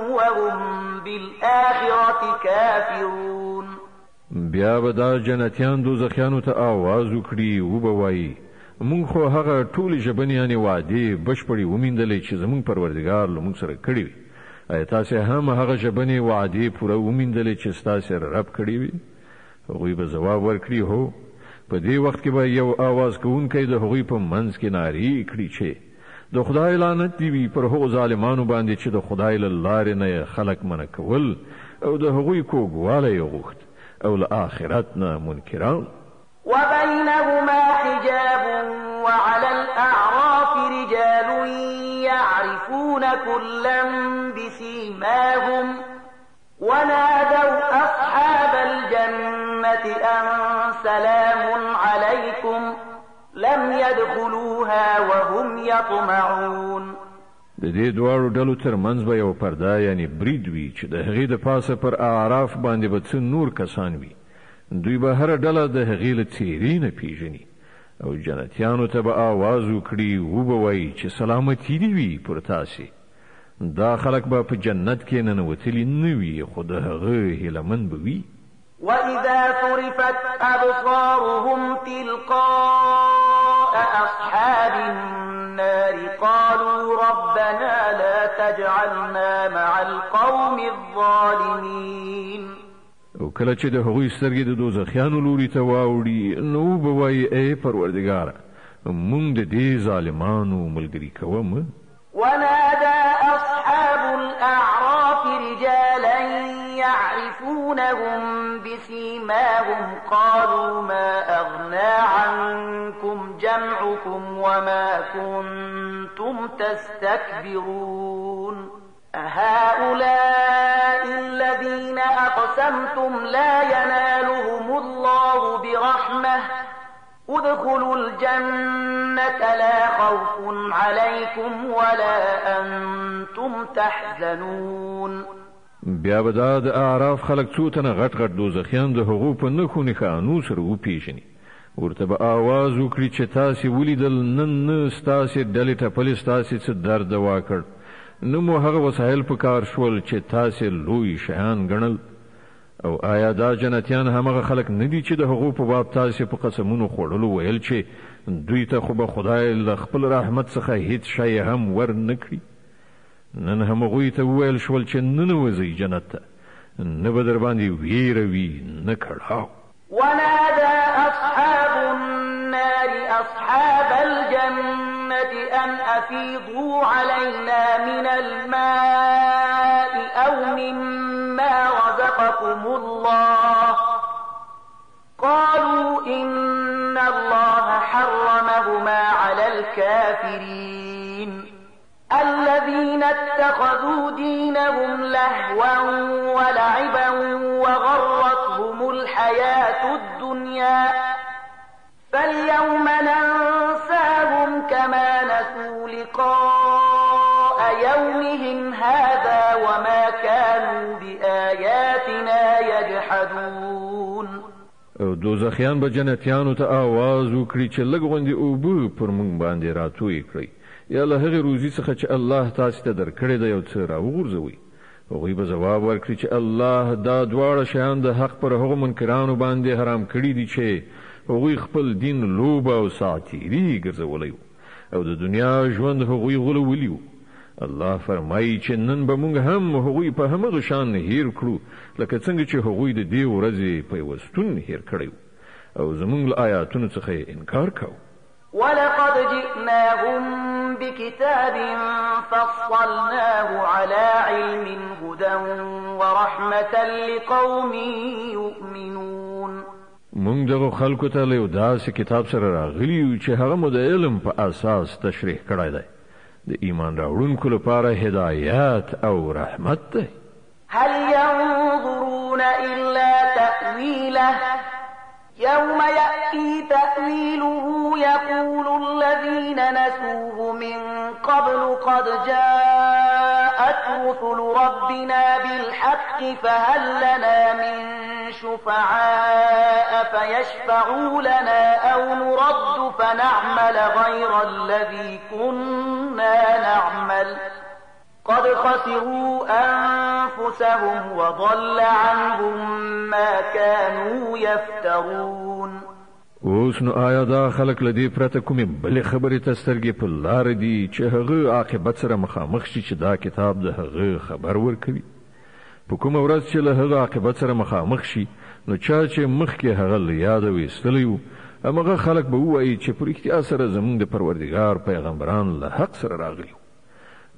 وهم بالآخرة كافرون. بیا به دا جنتیان دوزخیانو ته آواز وکړي وبوایي مونږ خو هغه ټولې ژبنیانې وعدې بشپړې ومیندلې چې زمونږ پروردګار له مونږ سره کړې وي. آیا تاسې هم هغه ژبنې وعدې پوره ومیندلې چې ستاسې رب کړې وي؟ هغوی به ځواب ورکړي هو. په دې وخت کې به یو आवाज کوونکی د هغوی په منځ کې نارې کړي چې د خدای لعنت دی وي پر هغو ظالمانو باندې چې د خدای له لارې نه خلک منع کول او د هغوی کوږوالی یې غوښت او له آخرت نه منکران. وبينهما حجاب وعلى الأعراف رجال يعرفون كلا بسيماهم ونادوا أصحاب الجنة أن سلام عليكم لم يدخلوها وهم يطمعون. د دې دواړو ډلو ترمنځ به یو پرده یعنی برید وي چې د هغې د پاسه پر اعراف باندې به څه نور کسان وي. دوی به هره ډله د هغې له څېرې نه پیژني او جنتیانو ته به آواز وکړي وبه وایي چې سلامتي دې وي پر تاسې. دا خلک به په جنت کې ننوتلي نه وي خو د هغه هیلهمن به وي. وإذا صرفت أبصارهم تلقاء أصحاب النار قالوا ربنا لا تجعلنا مع القوم الظالمين. او کله چې د هغوی سترګې د دوزخیانو لوري ته واوړي نو به وایي ای پروردګاره موږ د دې ظالمانو ملګري کوم. ونادى أصحاب الأعراف رجالا يعرفونهم بسيماهم قالوا ما أغنى عنكم جمعكم وما كنتم تستكبرون أهؤلاء الذين أقسمتم لا ينالهم الله برحمة ادخلوا الجنة لا خوف عليكم ولا أنتم تحزنون. بیا به دا د اعراف خلک څو تنه غټ غټ دوزخیان د هغو په نښو نښانو سره وپېژني. ورته به آواز وکړي چې تاسې ولیدل نن نه ستاسې ډلې ټپلې ستاسې څه درد دوا کړ نه مو هغه وسایل په کار شول چې تاسې لوی شیان ګڼل. او آیا دا جنتیان همغه خلک نه دي چې د هغو په باب تاسې په قسمونو خوړلو ویل چې دوی ته خو به خدای له خپل رحمت څخه هیڅ شی هم ور نه کړي؟ نن هم هغوی ته وویل شول چې ننوځئ جنت ته نه به در باندې ویره وي نه کړاو. ونادى أصحاب النار أصحاب الجنة أن أفيضوا علينا من الماء أو مما رزقكم الله قالوا إن الله حرمهما على الكافرين الذين اتخذوا دينهم لهوا ولعبا وغرتهم الحياة الدنيا فاليوم ننساهم كما نسوا لقاء يومهم هذا وما كانوا بآياتنا يجحدون. دوزخیان به جنتیانو ته آواز وکړي چې لږ غوندې اوبه پر موږ باندې راتوی کړئ یا له هغې روزي څخه چې الله تاسې ته درکړې ده یو څه راوغورځوئ. هغوی به ځواب ورکړي چې الله دا دواړه شیان د حق پر هغو منکرانو باندې حرام کړي دي چې هغوی خپل دین لوبه او ساعتیري ګرځولی او د دنیا ژوند هغوی غولولی و. الله فرمایي چې نن به موږ هم هغوی په همغه شان هیر کړو لکه څنګه چې هغوی د دې ورځې پیوستون هیر کړی او زموږ له آیاتونو څخه یې انکار کوو. ولقد جئناهم بكتاب فصلناه على علم هدى ورحمة لقوم يؤمنون. موږ دغه خلکو ته له داسې کتاب سره راغلي یو چې هغه مو د علم په اساس تشریح کړی دی د ایمان راوړونکو لپاره هدایت او رحمت دی. هل ينظرون إلا تأويله يوم يأتي تأويله يقول الذين نسوه من قبل قد جاءت رسل ربنا بالحق فهل لنا من شفعاء فيشفعوا لنا أو نرد فنعمل غير الذي كنا نعمل قد خسروا أنفسهم وضل عنهم ما كانوا يفترون. اوس نو آیا دا خلق لدی پرته کومې بلې خبرې ته سترګې په لار دي چې هغه عاقبت سره مخامخ شي چې دا کتاب د هغه خبر ورکوي؟ په کومه ورځ چې له هغه عاقبت سره مخامخ شي نو چا چې مخکې هغه له یاده ویستلی و همغه خلک به ووایي چې په رښتیا سره زموږ د پروردګار پیغمبران له حق سره راغلي.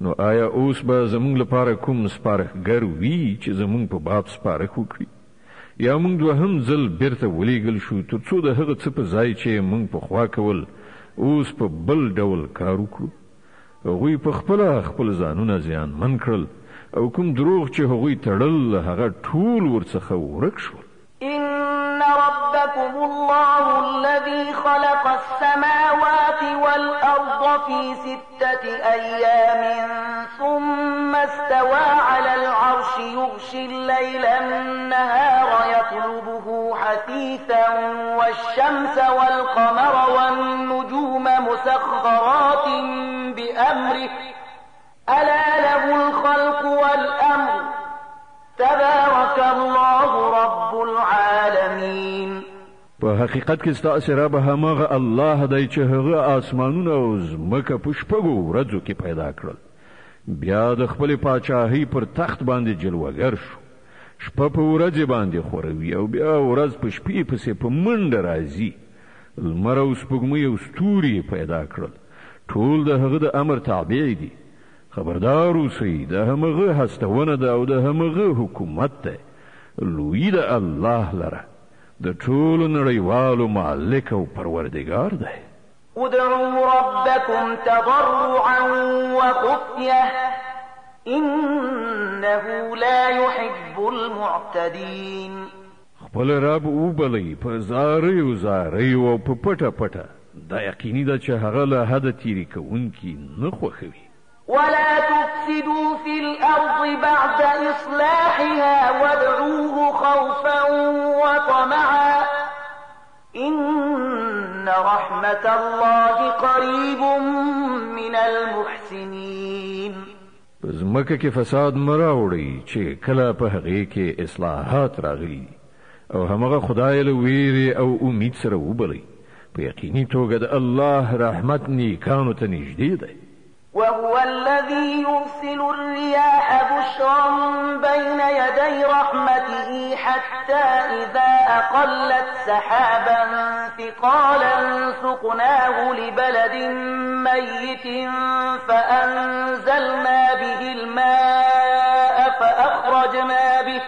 نو آیا اوس به زموږ لپاره کوم سپارښتګر وي چې زموږ په باب سپارښت وکړي، یا موږ دوهم ځل بیرته ولیږل شو تر څو د هغه څه په ځای چې موږ پخوا کول اوس په بل ډول کار وکړو؟ هغوی په خپله خپل ځانونه زیانمن کړل او کوم دروغ چې هغوی تړل هغه ټول ورڅخه ورک شول. إن ربكم الله الذي خلق السماوات والأرض في 6 أيام ثم استوى على العرش يغشي الليل النهار يطلبه حثيثا والشمس والقمر والنجوم مسخرات بأمره ألا له الخلق والأمر تبارك الله رب العالمین. په حقیقت کې ستاسو رب همغه الله دی چې هغه آسمانونه او ځمکه په شپږو ورځو کې پیدا کړل، بیا د خپل پاچاهۍ پر تخت باندې جلوګر شو، شپه په ورځ باندې خوروي او بیا ورځ په شپې پسې په منډه راځي، لمر او سپوږمۍ او ستوري پیدا کړل، ټول د هغه د امر تابع دي. خبردار اوسئ د همغه هستونه ده او د همغه حکومت ده، لوی د الله لره د ټولو نړیوالو مالک او پروردګار ده. ادعوا ربكم تضرعا وخفية إنه لا يحب المعتدين. خپل رب وبلئ په زارۍ او په پټه پټه، دا یقیني ده چې هغه له حده تیری کوونکي نه خوښوي. ولا تفسدوا في الأرض بعد إصلاحها وادعوه خوفا وطمعا إن رحمة الله قريب من المحسنين. زمکه کې فساد مراوړي چې کله په هغه کې اصلاحات راغلي او همغه خدای له ویری او امید سره وبلئ، په یقیني توګه د الله رحمت نیکانو ته نږدې دی. وهو الذي يرسل الرياح بشرا بين يدي رحمته حتى إذا أقلت سحابا ثقالا سقناه لبلد ميت فأنزلنا به الماء فأخرجنا به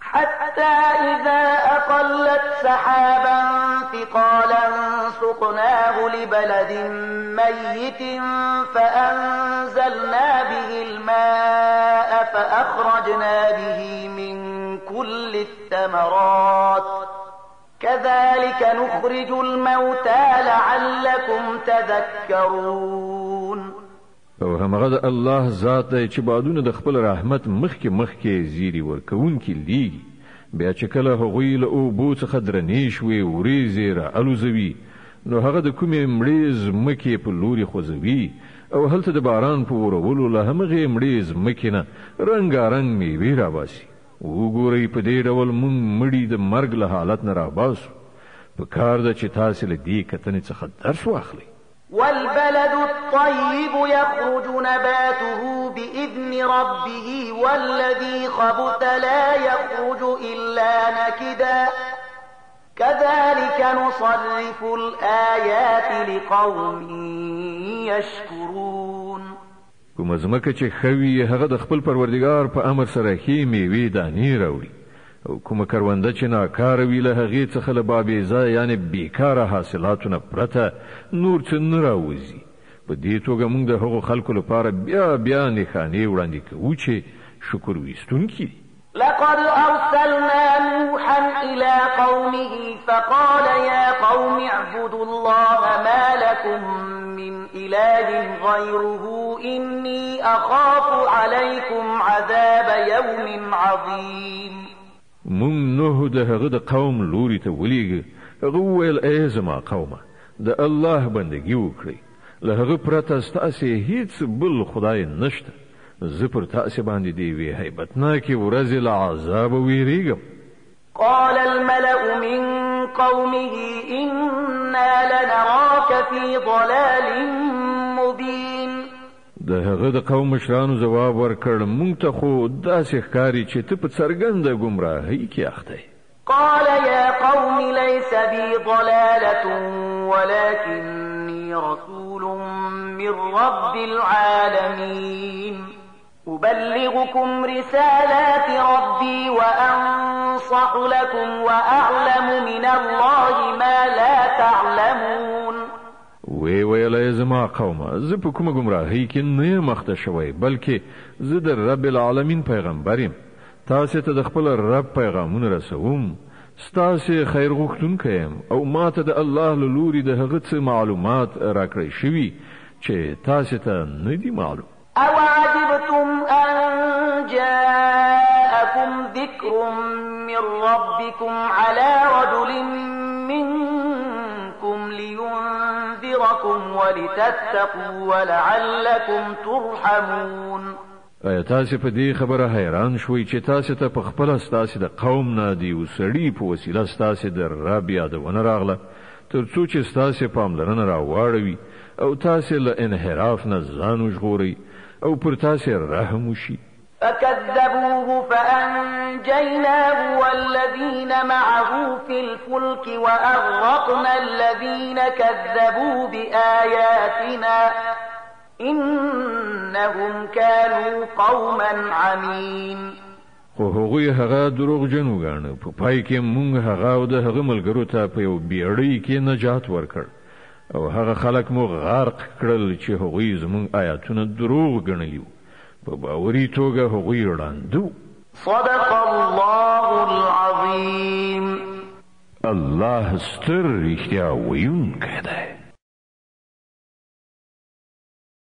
حتى إذا أقلت سحابا ثقالا سقناه لبلد ميت فأنزلنا به الماء فأخرجنا به من كل الثمرات كذلك نخرج الموتى لعلكم تذكرون. او همغه د الله ذات دی چې بادونه د خپل رحمت مخکې زیری ورکوونکي لیږي، بیا چې کله هغوی له اوبو څخه درنې شوې وریځې راالوزوي نو هغه د کومې مړې ځمکې په لوري خوځوي او هلته د باران په ورولو له همغې مړې ځمکې نه رنګارنګ میوې راباسي. وګورئ په دې ډول موږ مړي د مرګ له حالت نه راباسو. په کار ده چې تاسې له دې کتنې څخه درس واخلئ. والبلد الطيب يخرج نباته بإذن ربه والذي خبث لا يخرج إلا نكدا كذلك نصرف الآيات لقوم يشكرون. کومه ځمکه چې خوي هغه د خپل پروردګار په امر سره ښې میوې دانې راوړي او کومه کرونده چې ناکاره وي له هغې څخه له بابیزه یعنې بیکاره حاصلاتو نه پرته نور څه نه راوځي. په دې توګه موږ د هغو خلکو لپاره بیا نښانې وړاندې کوو چې شکر ویستونکي دي. لقد أرسلنا نوحا إلى قومه فقال يا قوم اعبدوا الله ما لكم من إله غيره إني أخاف عليكم عذاب يوم عظيم. مونږ نوح د هغه د قوم لوري ته ولېږه. هغه وویل ای زما قومه د الله بندګي وکړئ، له هغه پرته ستاسې هیڅ بل خدای نشته. زه پر تاسې باندې د یوې هیبتناکې ورځې له عذابه ویریږم. قال الملأ من قومه إنا لنراك في ضلال مبين. د هغه د قوم مشرانو ځواب ورکړ موږ ته خو داسې ښکاري چې ته په څرګنده ګمراهۍ کې اخته یې. قال يا قوم ليس بي ضلالة ولكني رسول من رب العالمين أبلغكم رسالات ربي وأنصح لكم وأعلم من الله ما لا تعلمون. وی ویلی زما قومه زه په کومه ګمراهۍ کې نه مخته شوی بلکې زه د رب العالمین پیغمبر یم. تاسو ته د خپل رب پیغامونه رسوم. ستاسو خیر غوښتونکی یم او ماته د الله له لوري د هغه څه معلومات راکړی شوي چې تاسو ته نه دي معلوم. أو عجبتم أن جاءكم ذكر من ربكم على رجل منكم لينذركم ولتتقوا ولعلكم ترحمون. ایا تاسو په دې خبره حیران شوي چې تاسو ته په خپل ستاسو د قوم نه دی او سړي په وسیله ستاسو د رب یادونه راغله ترڅو چې ستاسو پاملرنه راواړوي او تاسو له انحراف نه ځان وژغورئ او پر تاسو رحم وشي. فكذبوه فأنجيناه والذين معه في الفلك وأغرقنا الذين كذبوا بآياتنا إنهم كانوا قوما عمين. خو هغوی هغه دروغجن وګاڼه. په پای کې مونږ هغه او د هغه ملګرو ته په یو بیړۍ کې نجات ورکړ او هغه خلک مو غرق کړل چې هغوی زمونږ آیاتونه دروغ ګڼلي. په باوري توګه هغوی وړاندو. صدق الله العظیم. الله ستر رښتیا ویونکی دی.